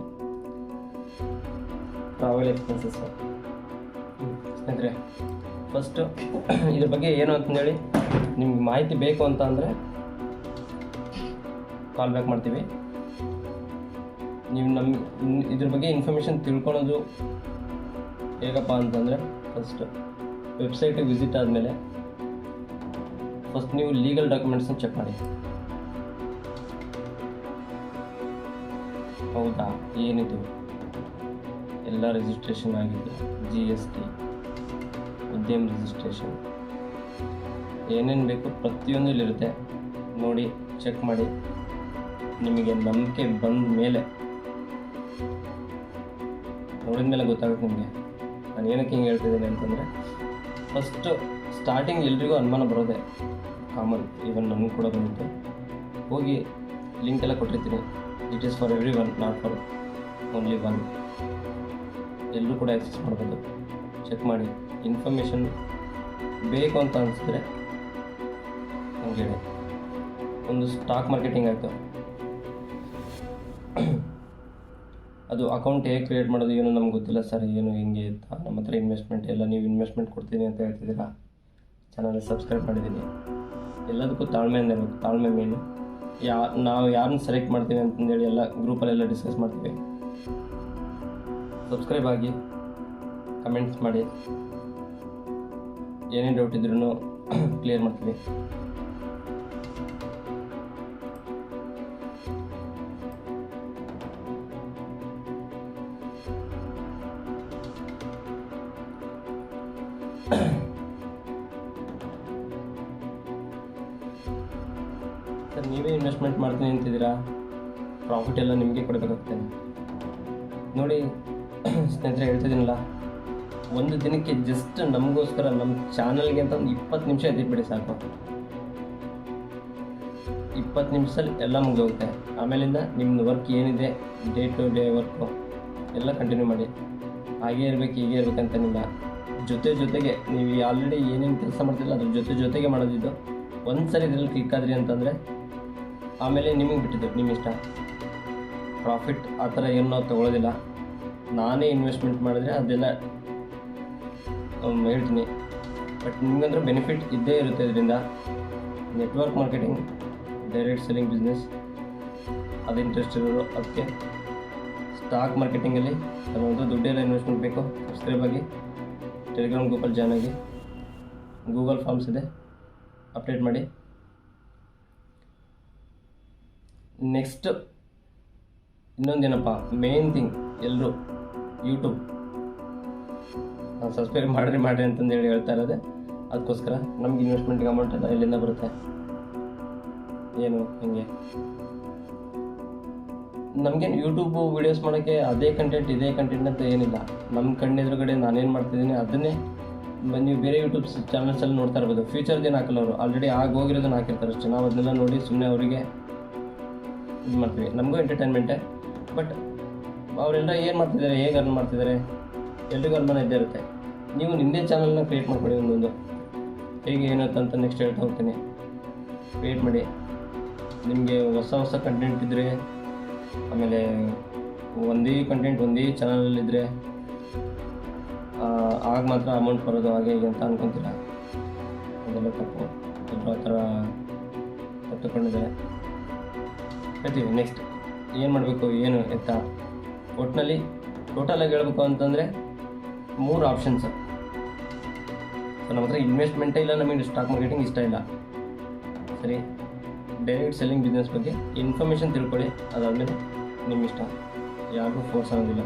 ಟ್ರಾವೆಲ್ ಎಕ್ಸ್ಪೆನ್ಸಸ್. ಸ್ನೇಹಿತರೆ, ಫಸ್ಟು ಇದ್ರ ಬಗ್ಗೆ ಏನು ಅಂತಂದೇಳಿ ನಿಮ್ಗೆ ಮಾಹಿತಿ ಬೇಕು ಅಂತ ಅಂದರೆ ಕಾಲ್ ಬ್ಯಾಕ್ ಮಾಡ್ತೀವಿ. ನೀವು ಇದ್ರ ಬಗ್ಗೆ ಇನ್ಫಾರ್ಮೇಷನ್ ತಿಳ್ಕೊಳೋದು ಹೇಗಪ್ಪ ಅಂತಂದರೆ, ಫಸ್ಟ್ ವೆಬ್ಸೈಟಿಗೆ ವಿಸಿಟ್ ಆದಮೇಲೆ ಫಸ್ಟ್ ನೀವು ಲೀಗಲ್ ಡಾಕ್ಯುಮೆಂಟ್ಸ್ನ ಚೆಕ್ ಮಾಡಿ. ಹೌದಾ, ಏನಿದು ಎಲ್ಲ ರಿಜಿಸ್ಟ್ರೇಷನ್ ಆಗಿದ್ದು, GST, ಉದ್ಯಮ ರಿಜಿಸ್ಟ್ರೇಷನ್, ಏನೇನು ಬೇಕು ಪ್ರತಿಯೊಂದು ಇಲ್ಲಿರುತ್ತೆ. ನೋಡಿ, ಚೆಕ್ ಮಾಡಿ. ನಿಮಗೆ ನಂಬಿಕೆ ಬಂದ ಮೇಲೆ, ನೋಡಿದ ಮೇಲೆ ಗೊತ್ತಾಗುತ್ತೆ ನಿಮಗೆ ನಾನು ಏನಕ್ಕೆ ಹಿಂಗೆ ಹೇಳ್ತಿದ್ದೀನಿ ಅಂತಂದರೆ, ಫಸ್ಟು ಸ್ಟಾರ್ಟಿಂಗ್ ಎಲ್ರಿಗೂ ಅನುಮಾನ ಬರೋದೆ ಕಾಮನ್. ಈವನ್ ನನಗೂ ಕೂಡ ಬಂದಿತ್ತು. ಹೋಗಿ ಲಿಂಕ್ ಎಲ್ಲ ಕೊಟ್ಟಿರ್ತೀನಿ. It is for every one, not for only one. ಎಲ್ಲರೂ ಕೂಡ ಆಕ್ಸೆಸ್ ಮಾಡ್ಬೋದು. ಚೆಕ್ ಮಾಡಿ. ಇನ್ಫಾರ್ಮೇಷನ್ ಬೇಕು ಅಂತ ಅನಿಸಿದ್ರೆ ಹಂಗೆ ಹೇಳಿ. ಒಂದು ಸ್ಟಾಕ್ ಮಾರ್ಕೆಟಿಂಗ್ ಆಯಿತು, ಅದು ಅಕೌಂಟ್ ಹೇಗೆ ಕ್ರಿಯೇಟ್ ಮಾಡೋದು ಏನು ನಮ್ಗೆ ಗೊತ್ತಿಲ್ಲ ಸರ್, ಏನು ಹಿಂಗೆ ಇತ್ತಾ, ನಮ್ಮ ಹತ್ರ ಇನ್ವೆಸ್ಟ್ಮೆಂಟ್ ಎಲ್ಲ, ನೀವು ಇನ್ವೆಸ್ಟ್ಮೆಂಟ್ ಕೊಡ್ತೀನಿ ಅಂತ ಹೇಳ್ತಿದ್ದೀರಾ, ಚಾನಲ್ ಸಬ್ಸ್ಕ್ರೈಬ್ ಮಾಡಿದ್ದೀನಿ. ಎಲ್ಲದಕ್ಕೂ ತಾಳ್ಮೆಯಿಂದ ಇರಬೇಕು. ತಾಳ್ಮೆ ಮೇನು. ನಾವು ಯಾರನ್ನ ಸೆಲೆಕ್ಟ್ ಮಾಡ್ತೀವಿ ಅಂತಂದೇಳಿ ಎಲ್ಲ ಗ್ರೂಪಲ್ಲೆಲ್ಲ ಡಿಸ್ಕಸ್ ಮಾಡ್ತೀವಿ. ಸಬ್ಸ್ಕ್ರೈಬ್ ಆಗಿ, ಕಮೆಂಟ್ಸ್ ಮಾಡಿ, ಏನೇ ಡೌಟ್ ಇದ್ರೂ ಕ್ಲಿಯರ್ ಮಾಡ್ತೀವಿ. ಸರ್, ನೀವೇ ಇನ್ವೆಸ್ಟ್ಮೆಂಟ್ ಮಾಡ್ತೀನಿ ಅಂತಿದ್ದೀರಾ, ಪ್ರಾಫಿಟ್ ಎಲ್ಲ ನಿಮಗೆ ಕೊಡಬೇಕಾಗುತ್ತೆ. ನೋಡಿ ಸ್ನೇಹಿತರೆ, ಹೇಳ್ತಿದ್ದೀನಲ್ಲ, ಒಂದು ದಿನಕ್ಕೆ ಜಸ್ಟ್ ನಮಗೋಸ್ಕರ ನಮ್ಮ ಚಾನಲ್ಗೆ ಅಂತ ಒಂದು 20 ನಿಮಿಷ ಎದ್ದಿಟ್ಬಿಡಿ ಸಾಕು. 20 ನಿಮಿಷದಲ್ಲಿ ಎಲ್ಲ ಮುಗಿದೋಗುತ್ತೆ. ಆಮೇಲಿಂದ ನಿಮ್ಮದು ವರ್ಕ್ ಏನಿದೆ, ಡೇ ಟು ಡೇ ವರ್ಕು ಎಲ್ಲ ಕಂಟಿನ್ಯೂ ಮಾಡಿ. ಹಾಗೇ ಇರಬೇಕು, ಹೀಗೆ ಇರಬೇಕಂತನಿಲ್ಲ. ಜೊತೆಗೆ ನೀವು ಆಲ್ರೆಡಿ ಏನೇನು ಕೆಲಸ ಮಾಡ್ತಿಲ್ಲ ಅದ್ರ ಜೊತೆಗೆ ಮಾಡೋದಿದ್ದು. ಒಂದು ಸರಿ ಇದರಲ್ಲಿ ಕ್ಲಿಕ್ ಆದ್ರಿ ಅಂತಂದರೆ ಆಮೇಲೆ ನಿಮಗೆ ಬಿಟ್ಟಿದ್ದು, ನಿಮ್ಮ ಇಷ್ಟ. ಪ್ರಾಫಿಟ್ ಆ ಥರ ಏನು ನಾವು ತೊಗೊಳ್ಳೋದಿಲ್ಲ. ನಾನೇ ಇನ್ವೆಸ್ಟ್ಮೆಂಟ್ ಮಾಡಿದ್ರೆ ಅದೆಲ್ಲ ಹೇಳ್ತೀನಿ. ಬಟ್ ನಿಮಗಂದ್ರೆ ಬೆನಿಫಿಟ್ ಇದ್ದೇ ಇರುತ್ತೆ ಇದರಿಂದ. Network marketing direct selling business ಅದು ಇಂಟ್ರೆಸ್ಟ್ ಇರೋರು ಅದಕ್ಕೆ ಸ್ಟಾಕ್ ಮಾರ್ಕೆಟಿಂಗಲ್ಲಿ ಅದೊಂದು ದುಡ್ಡೆಲ್ಲ ಇನ್ವೆಸ್ಟ್ಮೆಂಟ್ ಬೇಕು. ಸಬ್ಸ್ಕ್ರೈಬ್ ಆಗಿ, ಟೆಲಿಗ್ರಾಮ್ ಗ್ರೂಪಲ್ಲಿ ಜಾಯ್ನ್ ಆಗಿ, ಗೂಗಲ್ ಫಾರ್ಮ್ಸ್ ಇದೆ ಅಪ್ಡೇಟ್ ಮಾಡಿ. ನೆಕ್ಸ್ಟ್ ಇನ್ನೊಂದೇನಪ್ಪ ಮೇನ್ ಥಿಂಗ್, ಎಲ್ಲರೂ ಯೂಟ್ಯೂಬ್ ಸಬ್ಸ್ಕ್ರೈಬ್ ಮಾಡಿರಿ ಅಂತಂದೇಳಿ ಹೇಳ್ತಾ ಇರೋದೆ. ಅದಕ್ಕೋಸ್ಕರ ನಮ್ಗೆ ಇನ್ವೆಸ್ಟ್ಮೆಂಟ್ಗೆ ಅಮೌಂಟ್ ಎಲ್ಲ ಎಲ್ಲಿಂದ ಬರುತ್ತೆ, ಏನು ಹಿಂಗೆ ನಮಗೇನು ಯೂಟ್ಯೂಬು ವೀಡಿಯೋಸ್ ಮಾಡೋಕ್ಕೆ ಅದೇ ಕಂಟೆಂಟ್ ಇದೇ ಕಂಟೆಂಟ್ ಅಂತ ಏನಿಲ್ಲ. ನಮ್ಮ ಕಣ್ಣೆದುರುಗಡೆ ನಾನೇನು ಮಾಡ್ತಿದ್ದೀನಿ ಅದನ್ನೇ ನೀವು ಬೇರೆ ಯೂಟ್ಯೂಬ್ ಚಾನಲ್ಸಲ್ಲಿ ನೋಡ್ತಾ ಇರ್ಬೋದು. ಫ್ಯೂಚರ್ದೇನು ಹಾಕಲ್ಲ ಅವರು, ಆಲ್ರೆಡಿ ಹೋಗಿರೋದನ್ನ ಹಾಕಿರ್ತಾರೆ ಅಷ್ಟೇ. ನಾವು ಅದನ್ನೆಲ್ಲ ನೋಡಿ ಸುಮ್ಮನೆ ಅವರಿಗೆ ಇದು ಮಾಡ್ತೀವಿ. ನಮಗೂ ಎಂಟರ್ಟೈನ್ಮೆಂಟೇ, ಬಟ್ ಅವರೆಲ್ಲ ಏನು ಮಾಡ್ತಿದ್ದಾರೆ, ಹೇಗೆ ಅರ್ನ್ ಮಾಡ್ತಿದ್ದಾರೆ, ಎಲ್ರಿಗೂ ಅನುಮಾನ ಇದ್ದೇ ಇರುತ್ತೆ. ನೀವು ನಿಮ್ಮದೇ ಚಾನಲ್ನ ಕ್ರಿಯೇಟ್ ಮಾಡ್ಕೊಳ್ಳಿ. ಒಂದೊಂದು ಹೇಗೆ ಏನಂತ ನೆಕ್ಸ್ಟ್ ಹೇಳ್ತಾ ಹೋಗ್ತೀನಿ. ಕ್ರಿಯೇಟ್ ಮಾಡಿ, ನಿಮಗೆ ಹೊಸ ಕಂಟೆಂಟ್ ಇದ್ದರೆ, ಆಮೇಲೆ ಒಂದೇ ಕಂಟೆಂಟ್ ಒಂದೇ ಚಾನಲಲ್ಲಿದ್ದರೆ ಆಗ ಮಾತ್ರ ಅಮೌಂಟ್ ಬರೋದು ಹಾಗೆ ಹೀಗೆ ಅಂತ ಅನ್ಕೊತೀರ. ಅದೆಲ್ಲ ತಪ್ಪು. ಎಲ್ಲರೂ ಆ ಥರ ತಪ್ಪುಕೊಂಡಿದ್ದಾರೆ. ಹೇಳ್ತೀವಿ ನೆಕ್ಸ್ಟ್ ಏನು ಮಾಡಬೇಕು ಏನು ಎತ್ತ. ಒಟ್ಟಿನಲ್ಲಿ ಟೋಟಲಾಗಿ ಹೇಳ್ಬೇಕು ಅಂತಂದರೆ 3 ಆಪ್ಷನ್ಸ್. ಸೊ ನಮ್ಮ ಹತ್ರ ಇನ್ವೆಸ್ಟ್ಮೆಂಟೇ ಇಲ್ಲ, ನಮಗೆ ಸ್ಟಾಕ್ ಮಾರ್ಕೆಟಿಂಗ್ ಇಷ್ಟ ಇಲ್ಲ, ಸರಿ. ಡೈರೆಕ್ಟ್ ಸೆಲ್ಲಿಂಗ್ ಬಿಸ್ನೆಸ್ ಬಗ್ಗೆ ಇನ್ಫಾರ್ಮೇಷನ್ ತಿಳ್ಕೊಳ್ಳಿ, ಅದಾದಮೇಲೆ ನಿಮ್ಮ ಇಷ್ಟ, ಯಾರಿಗೂ ಫೋರ್ಸ್ ಆಗೋದಿಲ್ಲ.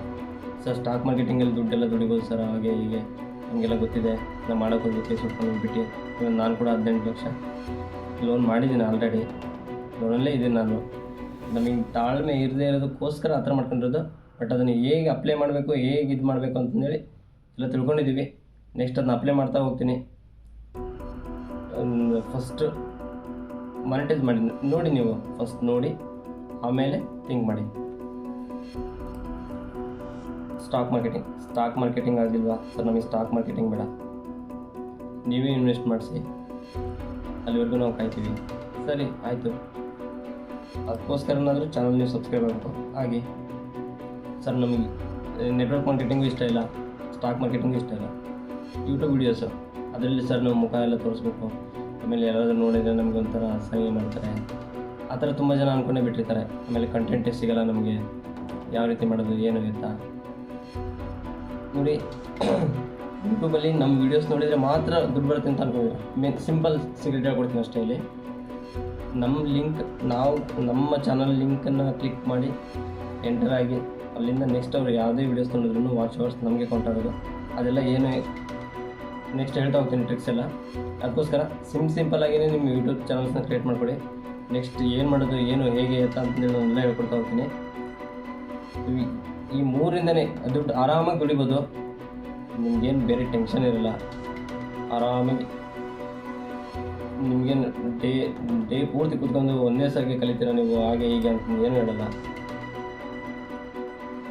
ಸರ್ ಸ್ಟಾಕ್ ಮಾರ್ಕೆಟಿಂಗಲ್ಲಿ ದುಡ್ಡೆಲ್ಲ ದುಡಿಬೋದು ಸರ್, ಹಾಗೆ ಹೀಗೆ ನಮಗೆಲ್ಲ ಗೊತ್ತಿದೆ, ನಾವು ಮಾಡೋಕ್ಕೆ ಹೋಗಿ ಸುಟ್ಕೊಂಡು ಬಿಟ್ಟು. ಇವತ್ತು ನಾನು ಕೂಡ 18 ಲಕ್ಷ ಲೋನ್ ಮಾಡಿದ್ದೀನಿ ಆಲ್ರೆಡಿ, ಲೋನಲ್ಲೇ ಇದ್ದೀನಿ ನಾನು. ನಮಗೆ ತಾಳ್ಮೆ ಇರದೇ ಇರೋದಕ್ಕೋಸ್ಕರ ಆ ಥರ ಮಾಡ್ಕೊಂಡಿರೋದು. ಬಟ್ ಅದನ್ನು ಹೇಗೆ ಅಪ್ಲೈ ಮಾಡಬೇಕು, ಹೇಗೆ ಇದು ಮಾಡಬೇಕು ಅಂತಂದೇಳಿ ಎಲ್ಲ ತಿಳ್ಕೊಂಡಿದ್ದೀವಿ. ನೆಕ್ಸ್ಟ್ ಅದನ್ನ ಅಪ್ಲೈ ಮಾಡ್ತಾ ಹೋಗ್ತೀನಿ. ಫಸ್ಟ್ ಮಾನಿಟೈಸ್ ಮಾಡಿ ನೋಡಿ, ನೀವು ಫಸ್ಟ್ ನೋಡಿ ಆಮೇಲೆ ಥಿಂಕ್ ಮಾಡಿ. ಸ್ಟಾಕ್ ಮಾರ್ಕೆಟಿಂಗ್ ಆಗಿಲ್ವಾ ಸರ್, ನಮಗೆ ಸ್ಟಾಕ್ ಮಾರ್ಕೆಟಿಂಗ್ ಬೇಡ, ನೀವೇ ಇನ್ವೆಸ್ಟ್ ಮಾಡಿಸಿ, ಅಲ್ಲಿವರೆಗೂ ನಾವು ಕಾಯ್ತೀವಿ. ಸರಿ ಆಯಿತು, ಅದಕ್ಕೋಸ್ಕರನಾದರೂ ಚಾನಲ್ ನೀವು ಸಬ್ಸ್ಕ್ರೈಬ್ ಆಗಬೇಕು. ಹಾಗೆ ಸರ್ ನಮಗೆ ನೆಟ್ವರ್ಕ್ ಮಾರ್ಕೆಟಿಂಗು ಇಷ್ಟ ಇಲ್ಲ, ಸ್ಟಾಕ್ ಮಾರ್ಕೆಟಿಂಗು ಇಷ್ಟ ಇಲ್ಲ, ಯೂಟ್ಯೂಬ್ ವೀಡಿಯೋಸು ಅದರಲ್ಲಿ ಸರ್ ನಾವು ಮುಖ ಎಲ್ಲ ತೋರಿಸ್ಬೇಕು, ಆಮೇಲೆ ಯಾರಾದರೂ ನೋಡಿದರೆ ನಮಗೆ ಒಂಥರ ಸಹಿ ಮಾಡ್ತಾರೆ, ಆ ಥರ ತುಂಬ ಜನ ಅಂದ್ಕೊಂಡೇ ಬಿಟ್ಟಿರ್ತಾರೆ. ಆಮೇಲೆ ಕಂಟೆಂಟೇ ಸಿಗೋಲ್ಲ ನಮಗೆ, ಯಾವ ರೀತಿ ಮಾಡೋದು ಏನು ಅಂತ ನೋಡಿ. ಯೂಟ್ಯೂಬಲ್ಲಿ ನಮ್ಮ ವೀಡಿಯೋಸ್ ನೋಡಿದರೆ ಮಾತ್ರ ದುಡ್ಡು ಬರುತ್ತೆ ಅಂತ ಅನ್ಕೊಂಡಿದ್ರೆ ಸಿಂಪಲ್ ಸೀಕ್ರೆಟ್ ಹೇಳ್ಕೊಡ್ತೀನಿ ಅಷ್ಟೇ. ಇಲ್ಲಿ ನಮ್ಮ ಲಿಂಕ್, ನಾವು ನಮ್ಮ ಚಾನಲ್ ಲಿಂಕನ್ನು ಕ್ಲಿಕ್ ಮಾಡಿ ಎಂಟರ್ ಆಗಿ ಅಲ್ಲಿಂದ ನೆಕ್ಸ್ಟ್ ಅವರು ಯಾವುದೇ ವೀಡಿಯೋಸ್ ನೋಡಿದ್ರು ವಾಚ್ ಅವರ್ಸ್ ನಮಗೆ ಕೌಂಟ್ ಆಗೋದು. ಅದೆಲ್ಲ ಏನು ನೆಕ್ಸ್ಟ್ ಹೇಳ್ತಾ ಹೋಗ್ತೀನಿ ಟ್ರಿಕ್ಸ್ ಎಲ್ಲ. ಅದಕ್ಕೋಸ್ಕರ ಸಿಂಪಲ್ಲಾಗಿಯೇ ನಿಮ್ಮ ಯೂಟ್ಯೂಬ್ ಚಾನಲ್ಸ್ನ ಕ್ರಿಯೇಟ್ ಮಾಡ್ಕೊಳ್ಳಿ. ನೆಕ್ಸ್ಟ್ ಏನು ಮಾಡೋದು ಏನು ಹೇಗೆ ಅಂತಂದೇಳಿ ಎಲ್ಲ ಹೇಳ್ಕೊಡ್ತಾ ಹೋಗ್ತೀನಿ. ಈ 3ರಿಂದನೇ ದುಡ್ಡು ಆರಾಮಾಗಿ ದುಡಿಬೋದು, ನಿಮಗೇನು ಬೇರೆ ಟೆನ್ಷನ್ ಇರಲ್ಲ. ಆರಾಮಾಗಿ ನಿಮಗೇನು ಡೇ ಪೂರ್ತಿ ಕೂತ್ಕೊಂಡು ಒಂದೇ ಸಾರಿಗೆ ಕಲಿತೀರ ನೀವು, ಹಾಗೆ ಹೀಗೆ ಅಂತ ಏನು ಹೇಳಲ್ಲ.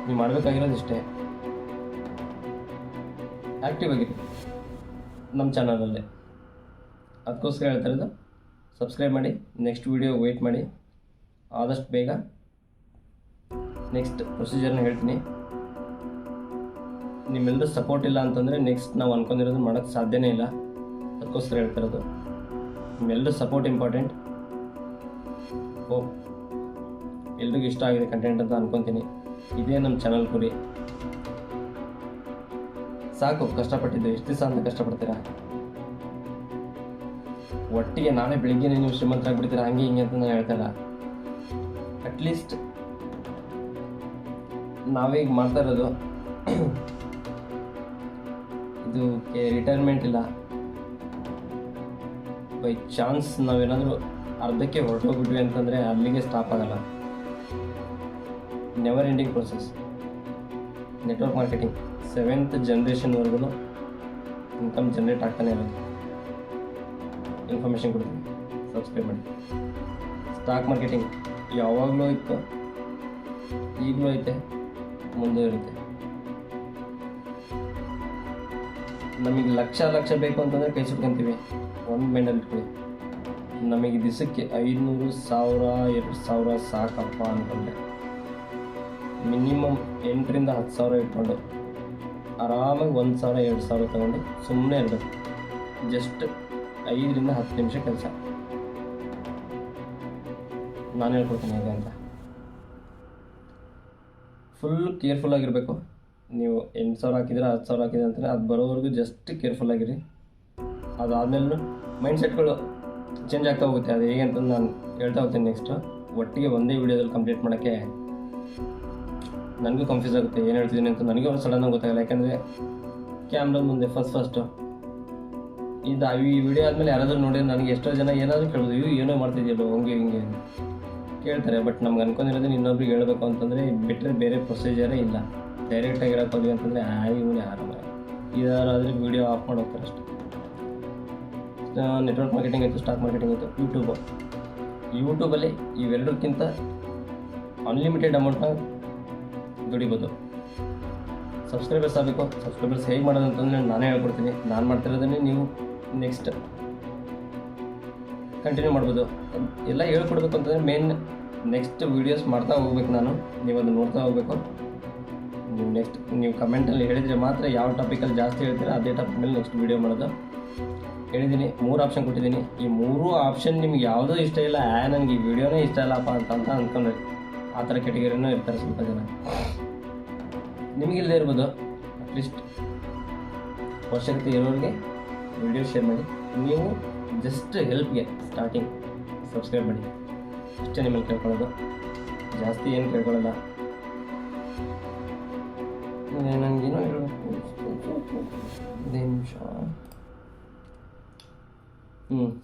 ನೀವು ಮಾಡಬೇಕಾಗಿರೋದು ಇಷ್ಟೇ, ಆ್ಯಕ್ಟಿವ್ ಆಗಿರಿ ನಮ್ಮ ಚಾನಲಲ್ಲೇ. ಅದಕ್ಕೋಸ್ಕರ ಹೇಳ್ತಾ ಇರೋದು, ಸಬ್ಸ್ಕ್ರೈಬ್ ಮಾಡಿ, ನೆಕ್ಸ್ಟ್ ವೀಡಿಯೋ ವೆಯ್ಟ್ ಮಾಡಿ. ಆದಷ್ಟು ಬೇಗ ನೆಕ್ಸ್ಟ್ ಪ್ರೊಸೀಜರ್ನ ಹೇಳ್ತೀನಿ. ನಿಮ್ಮೆಲ್ಲರೂ ಸಪೋರ್ಟ್ ಇಲ್ಲ ಅಂತಂದರೆ ನೆಕ್ಸ್ಟ್ ನಾವು ಅಂದ್ಕೊಂಡಿರೋದು ಮಾಡೋಕ್ಕೆ ಸಾಧ್ಯನೇ ಇಲ್ಲ. ಅದಕ್ಕೋಸ್ಕರ ಹೇಳ್ತಾ ಇರೋದು, ನಿಮ್ಮೆಲ್ಲರೂ ಸಪೋರ್ಟ್ ಇಂಪಾರ್ಟೆಂಟ್. ಎಲ್ರಿಗೂ ಇಷ್ಟ ಆಗಿದೆ ಕಂಟೆಂಟ್ ಅಂತ ಅಂದ್ಕೊತೀನಿ. ಇದೇ ನಮ್ಮ ಚಾನಲ್ ಗುರಿ. ಸಾಕು ಕಷ್ಟಪಟ್ಟಿದ್ದು, ಎಷ್ಟು ದಿವಸ ಅಂತ ಕಷ್ಟಪಡ್ತೀರಾ? ಒಟ್ಟಿಗೆ ನಾಳೆ ಬೆಳಿಗ್ಗೆ ನೀವು ಶ್ರೀಮಂತರಾಗ್ಬಿಡ್ತೀರಾ ಹಂಗೆ ಹಿಂಗೆ ಅಂತ ನಾನು ಹೇಳ್ತಾಯಿಲ್ಲ. ಅಟ್ಲೀಸ್ಟ್ ನಾವೀಗ ಮಾಡ್ತಾ ಇರೋದು ಇದು ರಿಟೈರ್ಮೆಂಟ್ ಇಲ್ಲ. ಬೈ ಚಾನ್ಸ್ ನಾವೇನಾದರೂ ಅರ್ಧಕ್ಕೆ ಹೊರಟೋಗ್ಬಿಟ್ವಿ ಅಂತಂದರೆ ಅಲ್ಲಿಗೆ ಸ್ಟಾಪ್ ಆಗಲ್ಲ. Never ending process. Network marketing 7th ಜನರೇಷನ್ವರೆಗೂ ಇನ್ಕಮ್ ಜನ್ರೇಟ್ ಆಗ್ತಾನೆ ಇರೋದು. ಇನ್ಫಾರ್ಮೇಷನ್ ಕೊಡ್ತೀನಿ, ಸಬ್ಸ್ಕ್ರೈಬ್ ಮಾಡಿ. ಸ್ಟಾಕ್ ಮಾರ್ಕೆಟಿಂಗ್ ಯಾವಾಗಲೂ ಇತ್ತು, ಈಗಲೂ ಐತೆ, ಮುಂದೆ ಇರುತ್ತೆ. ನಮಗೆ ಲಕ್ಷ ಬೇಕು ಅಂತಂದರೆ ಕೈ ಸುಟ್ಕೊತೀವಿ. ಒಂದು ಮೈಂಡಲ್ಲಿ ಇಟ್ಕೊಳ್ಳಿ, ನಮಗೆ ದಿವಸಕ್ಕೆ 500, 1000, 2000 ಸಾಕಪ್ಪ ಅಂದ್ಕೊಂಡೆ. ಮಿನಿಮಮ್ 8ರಿಂದ 10,000 ಇಟ್ಕೊಂಡು ಆರಾಮಾಗಿ 1,000, 2,000 ತೊಗೊಂಡು ಸುಮ್ಮನೆ ಇರಬೇಕು. ಜಸ್ಟ್ 5ರಿಂದ 10 ನಿಮಿಷ ಕೆಲಸ. ನಾನು ಹೇಳ್ಕೊಡ್ತೀನಿ ಹೇಗೆ ಅಂತ. ಫುಲ್ ಕೇರ್ಫುಲ್ಲಾಗಿರಬೇಕು. ನೀವು 8,000 ಹಾಕಿದ್ರೆ 10,000 ಹಾಕಿದ್ರೆ ಅಂತಲೇ ಅದು ಬರೋವರೆಗೂ ಜಸ್ಟ್ ಕೇರ್ಫುಲ್ಲಾಗಿರಿ. ಅದಾದಮೇಲೆ ಮೈಂಡ್ಸೆಟ್ಗಳು ಚೇಂಜ್ ಆಗ್ತಾ ಹೋಗುತ್ತೆ. ಅದು ಹೇಗೆ ಅಂತ ನಾನು ಹೇಳ್ತಾ ಹೋಗ್ತೀನಿ. ನೆಕ್ಸ್ಟು ಒಟ್ಟಿಗೆ ಒಂದೇ ವೀಡಿಯೋದಲ್ಲಿ ಕಂಪ್ಲೀಟ್ ಮಾಡೋಕ್ಕೆ ನನಗೂ ಕನ್ಫ್ಯೂಸ್ ಆಗುತ್ತೆ, ಏನು ಹೇಳ್ತಿದ್ದೀನಿ ಅಂತ ನನಗೂ ಸಡನ್ನಾಗಿ ಗೊತ್ತಾಗಲ್ಲ. ಯಾಕಂದರೆ ಕ್ಯಾಮ್ರಾ ಮುಂದೆ ಫಸ್ಟು ಈ ವಿಡಿಯೋ ಆದಮೇಲೆ ಯಾರಾದರೂ ನೋಡಿದ್ರೆ ನನಗೆ ಎಷ್ಟೋ ಜನ ಏನಾದರೂ ಕೇಳ್ಬೋದು, ಏನೋ ಮಾಡ್ತಿದ್ಯಲ್ಲೋ ಹಂಗೆ ಹಿಂಗೆ ಕೇಳ್ತಾರೆ. ಬಟ್ ನಮ್ಗೆ ಅನ್ಕೊಂಡಿರೋದನ್ನ ಇನ್ನೊಬ್ರಿಗೆ ಹೇಳಬೇಕು ಅಂತಂದರೆ ಬಿಟ್ಟರೆ ಬೇರೆ ಪ್ರೊಸೀಜರೇ ಇಲ್ಲ. ಡೈರೆಕ್ಟಾಗಿ ಹೇಳಕ್ಕೆ ಹೋದ್ವಿ ಅಂತಂದರೆ ಇವನೇ ಆರಾಮ ಇದಾರಾದರೆ ವೀಡಿಯೋ ಆಫ್ ಮಾಡೋಗ್ತಾರೆ ಅಷ್ಟೇ. ನೆಟ್ವರ್ಕ್ ಮಾರ್ಕೆಟಿಂಗ್ ಆಯಿತು, ಸ್ಟಾಕ್ ಮಾರ್ಕೆಟಿಂಗ್ ಆಯಿತು, ಯೂಟ್ಯೂಬಲ್ಲಿ ಇವೆರಡಕ್ಕಿಂತ ಅನ್ಲಿಮಿಟೆಡ್ ಅಮೌಂಟ್ನ ದುಡಿಬೋದು. ಸಬ್ಸ್ಕ್ರೈಬರ್ಸ್ ಆಗಬೇಕು. ಸಬ್ಸ್ಕ್ರೈಬರ್ಸ್ ಹೇಗೆ ಮಾಡೋದು ಅಂತಂದರೆ ನಾನೇ ಹೇಳ್ಕೊಡ್ತೀನಿ. ನಾನು ಮಾಡ್ತಿರೋದನ್ನೇ ನೀವು ನೆಕ್ಸ್ಟ್ ಕಂಟಿನ್ಯೂ ಮಾಡ್ಬೋದು. ಎಲ್ಲ ಹೇಳ್ಕೊಡ್ಬೇಕು ಅಂತಂದರೆ ನೆಕ್ಸ್ಟ್ ವೀಡಿಯೋಸ್ ಮಾಡ್ತಾ ಹೋಗ್ಬೇಕು ನಾನು, ನೀವು ಅದನ್ನು ನೋಡ್ತಾ ಹೋಗಬೇಕು. ನೀವು ಕಮೆಂಟಲ್ಲಿ ಹೇಳಿದರೆ ಮಾತ್ರ ಯಾವ ಟಾಪಿಕಲ್ಲಿ ಜಾಸ್ತಿ ಹೇಳ್ತೀರಾ ಅದೇ ಟಾಪಿಕ್ ಮೇಲೆ ನೆಕ್ಸ್ಟ್ ವೀಡಿಯೋ ಮಾಡೋದು. ಹೇಳಿದ್ದೀನಿ 3 ಆಪ್ಷನ್ ಕೊಟ್ಟಿದ್ದೀನಿ. ಈ 3 ಆಪ್ಷನ್ ನಿಮ್ಗೆ ಯಾವುದೂ ಇಷ್ಟ ಇಲ್ಲ, ನನಗೆ ಈ ವಿಡಿಯೋನೇ ಇಷ್ಟ ಇಲ್ಲಪ್ಪ ಅಂತ ಅಂದ್ಕೊಂಡ್ರೆ ಆ ಥರ ಕೆಟಗರಿನೂ ಇರ್ತಾರೆ ಸ್ವಲ್ಪ ಜನ. ನಿಮಗಿಲ್ಲದೆ ಇರ್ಬೋದು. ಅಟ್ಲೀಸ್ಟ್ ಅವಶ್ಯಕತೆ ಇರೋರಿಗೆ ವಿಡಿಯೋ ಶೇರ್ ಮಾಡಿ. ನೀವು ಜಸ್ಟ್ ಹೆಲ್ಪ್ಗೆ ಸ್ಟಾರ್ಟಿಂಗ್ ಸಬ್ಸ್ಕ್ರೈಬ್ ಮಾಡಿ ಅಷ್ಟೇ ನಿಮ್ಮಲ್ಲಿ ಕೇಳ್ಕೊಳ್ಳೋದು, ಜಾಸ್ತಿ ಏನು ಕೇಳ್ಕೊಳ್ಳಲ್ಲ. ನನಗೇನೋ ಹೇಳಬೇಕು, 5 ನಿಮಿಷ.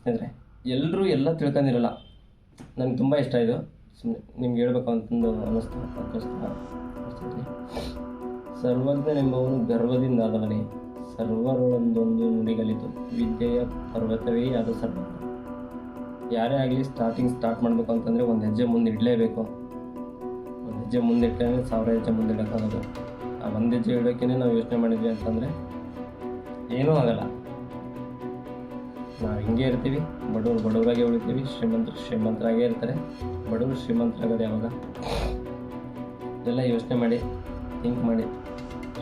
ಅಂದರೆ ಎಲ್ಲರೂ ಎಲ್ಲ ತಿಳ್ಕೊಂಡಿರಲ್ಲ. ನನಗೆ ತುಂಬ ಇಷ್ಟ ಇದು, ಸುಮ್ಮನೆ ನಿಮ್ಗೆ ಹೇಳ್ಬೇಕು ಅಂತಂದು ಅನ್ನಿಸ್ತು. ಸರ್ವಜ್ಞನೆಂಬವನು ಗರ್ವದಿಂದ ಆದವನೇ, ಸರ್ವರೊಳೊಂದೊಂದು ನುಡಿಗಲಿತು, ವಿದ್ಯೆಯ ಪರ್ವತವೇ ಆದ ಸರ್ವ. ಯಾರೇ ಆಗಲಿ ಸ್ಟಾರ್ಟ್ ಮಾಡಬೇಕು ಅಂತಂದರೆ ಒಂದು ಹೆಜ್ಜೆ ಮುಂದೆ ಇಡಲೇಬೇಕು. ಒಂದು ಹೆಜ್ಜೆ ಮುಂದೆ ಇಟ್ಟರೆ 1000 ಹೆಜ್ಜೆ ಮುಂದೆ ಇಡೋಕ್ಕಾಗೋದು. ಆ ಒಂದು ಹೆಜ್ಜೆ ಇಡೋಕ್ಕೇ ನಾವು ಯೋಚನೆ ಮಾಡಿದ್ವಿ ಅಂತಂದರೆ ಏನೂ ಆಗಲ್ಲ. ನಾವು ಹಿಂಗೆ ಇರ್ತೀವಿ, ಬಡವರಾಗೆ ಉಳಿತೀವಿ, ಶ್ರೀಮಂತರಾಗೇ ಇರ್ತಾರೆ. ಬಡವರು ಶ್ರೀಮಂತರಾಗೋದು ಯಾವಾಗ? ಎಲ್ಲ ಯೋಚನೆ ಮಾಡಿ, ಥಿಂಕ್ ಮಾಡಿ.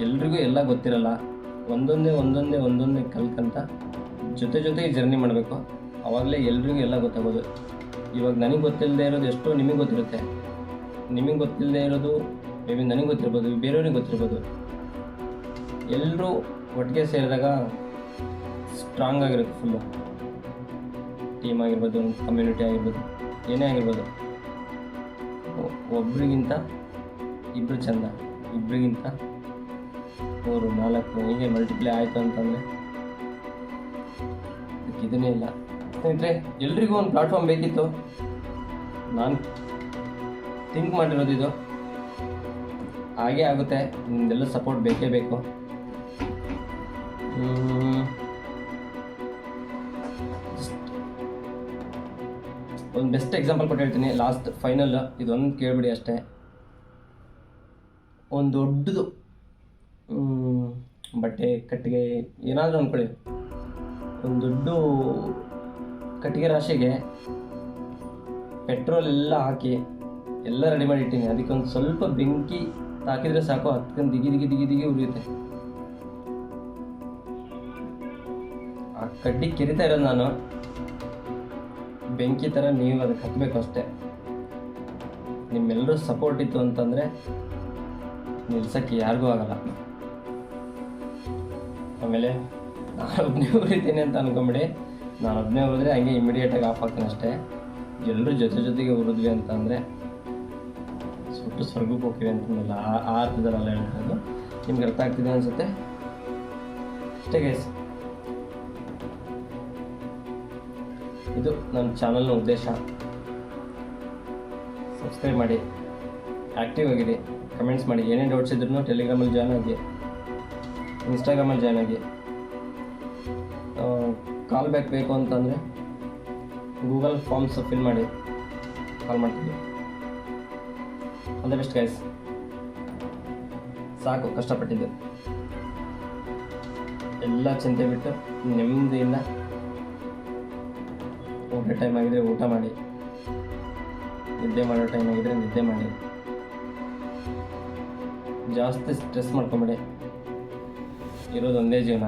ಎಲ್ರಿಗೂ ಎಲ್ಲ ಗೊತ್ತಿರಲ್ಲ. ಒಂದೊಂದೇ ಕಲ್ಕಂತ ಜೊತೆಗೆ ಜರ್ನಿ ಮಾಡಬೇಕು. ಆವಾಗಲೇ ಎಲ್ರಿಗೂ ಎಲ್ಲ ಗೊತ್ತಾಗೋದು. ಇವಾಗ ನನಗೆ ಗೊತ್ತಿಲ್ಲದೆ ಇರೋದು ಎಷ್ಟೋ ನಿಮಗೆ ಗೊತ್ತಿರುತ್ತೆ. ನಿಮಗೆ ಗೊತ್ತಿಲ್ಲದೆ ಇರೋದು ಮೇಬಿ ನನಗೆ ಗೊತ್ತಿರ್ಬೋದು, ಬೇರೆಯವ್ರಿಗೆ ಗೊತ್ತಿರ್ಬೋದು. ಎಲ್ಲರೂ ಒಟ್ಟಿಗೆ ಸೇರಿದಾಗ ಸ್ಟ್ರಾಂಗ್ ಆಗಿರುತ್ತೆ. ಫುಲ್ಲು ಟೀಮ್ ಆಗಿರ್ಬೋದು, ಕಮ್ಯುನಿಟಿ ಆಗಿರ್ಬೋದು, ಏನೇ ಆಗಿರ್ಬೋದು. ಒಬ್ರಿಗಿಂತ ಇಬ್ಬರು ಚಂದ, ಇಬ್ಬರಿಗಿಂತ 3, 4 ಹೀಗೆ ಮಲ್ಟಿಪ್ಲೈ ಆಯಿತು ಅಂತಂದರೆ ಇದನ್ನೇ ಇಲ್ಲ. ಸ್ನೇಹಿತರೆ, ಎಲ್ರಿಗೂ ಒಂದು ಪ್ಲಾಟ್ಫಾರ್ಮ್ ಬೇಕಿತ್ತು. ನಾನು ಥಿಂಕ್ ಮಾಡಿರೋದು ಇದು. ಹಾಗೇ ಆಗುತ್ತೆ. ನಿಮ್ದೆಲ್ಲ ಸಪೋರ್ಟ್ ಬೇಕೇ ಬೇಕು. ಒಂದು ಬೆಸ್ಟ್ ಎಕ್ಸಾಂಪಲ್ ಕೊಟ್ಟು ಹೇಳ್ತೀನಿ. ಲಾಸ್ಟ್ ಫೈನಲ್ ಇದೊಂದು ಕೇಳಿಬಿಡಿ ಅಷ್ಟೇ. ಒಂದು ದೊಡ್ಡದು ಬಟ್ಟೆ ಕಟ್ಟಿಗೆ ಏನಾದರೂ ಅಂದ್ಕೊಳ್ಳಿ, ಒಂದು ದೊಡ್ಡ ಕಟ್ಟಿಗೆ ರಾಶಿಗೆ ಪೆಟ್ರೋಲ್ ಎಲ್ಲ ಹಾಕಿ ಎಲ್ಲ ರೆಡಿ ಮಾಡಿ ಇಟ್ಟಿನಿ. ಅದಕ್ಕೆ ಒಂದು ಸ್ವಲ್ಪ ಬೆಂಕಿ ಹಾಕಿದರೆ ಸಾಕು, ಅದಕ್ಕೊಂದು ದಿಗಿ ಉರಿಯುತ್ತೆ. ಆ ಕಡ್ಡಿ ಕೆರಿತಾ ಇರೋದು ನಾನು, ಬೆಂಕಿ ಥರ ನೀವು ಅದಕ್ಕೆ ಹತ್ತಬೇಕು ಅಷ್ಟೇ. ನಿಮ್ಮೆಲ್ಲರೂ ಸಪೋರ್ಟ್ ಇತ್ತು ಅಂತಂದರೆ ನಿಲ್ಸೋಕ್ಕೆ ಯಾರಿಗೂ ಆಗಲ್ಲ. ಆಮೇಲೆ ನಾನು ಒಬ್ಬನೇ ಉರಿತೀನಿ ಅಂತ ಅನ್ಕೊಂಬಿಡಿ. ನಾನು ಒಬ್ಬನೇ ಉರಿದ್ರೆ ಹಂಗೆ ಇಮಿಡಿಯೇಟಾಗಿ ಆಫ್ ಆಗ್ತೀನಿ ಅಷ್ಟೇ. ಎಲ್ಲರೂ ಜೊತೆಗೆ ಉರಿದ್ವಿ ಅಂತಂದರೆ ಸುಟ್ಟು ಸ್ವರ್ಗಕ್ಕೆ ಹೋಗ್ತೀವಿ ಅಂತಂದಿಲ್ಲ. ಆ ಅರ್ಥದಲ್ಲ ಹೇಳ್ಬೋದು. ನಿಮ್ಗೆ ಅರ್ಥ ಆಗ್ತಿದೆ ಅನಿಸುತ್ತೆ ಅಷ್ಟೇ ಗೈಸ್. ಇದು ನನ್ನ ಚಾನಲ್ನ ಉದ್ದೇಶ. ಸಬ್ಸ್ಕ್ರೈಬ್ ಮಾಡಿ, ಆ್ಯಕ್ಟಿವ್ ಆಗಿರಿ, ಕಮೆಂಟ್ಸ್ ಮಾಡಿ. ಏನೇ ಡೌಟ್ಸ್ ಇದ್ರೂ ಟೆಲಿಗ್ರಾಮಲ್ಲಿ ಜಾಯ್ನ್ ಆಗಿ, ಇನ್ಸ್ಟಾಗ್ರಾಮಲ್ಲಿ ಜಾಯ್ನ್ ಆಗಿ. ಕಾಲ್ ಬ್ಯಾಕ್ ಬೇಕು ಅಂತಂದರೆ ಗೂಗಲ್ ಫಾರ್ಮ್ಸ್ ಫಿಲ್ ಮಾಡಿ ಕಾಲ್ ಮಾಡ್ತೀವಿ. All the best guys. ಸಾಕು ಕಷ್ಟಪಟ್ಟಿದ್ದು. ಎಲ್ಲ ಚಿಂತೆ ಬಿಟ್ಟು ನೆಮ್ಮದಿಯಿಂದ ಊಟ ಟೈಮ್ ಆಗಿದ್ರೆ ಊಟ ಮಾಡಿ, ನಿದ್ದೆ ಮಾಡೋ ಟೈಮ್ ಆಗಿದ್ರೆ ನಿದ್ದೆ ಮಾಡಿ. ಜಾಸ್ತಿ ಸ್ಟ್ರೆಸ್ ಮಾಡ್ಕೊಂಬೇಡಿ. ಇರೋದು ಒಂದೇ ಜೀವನ.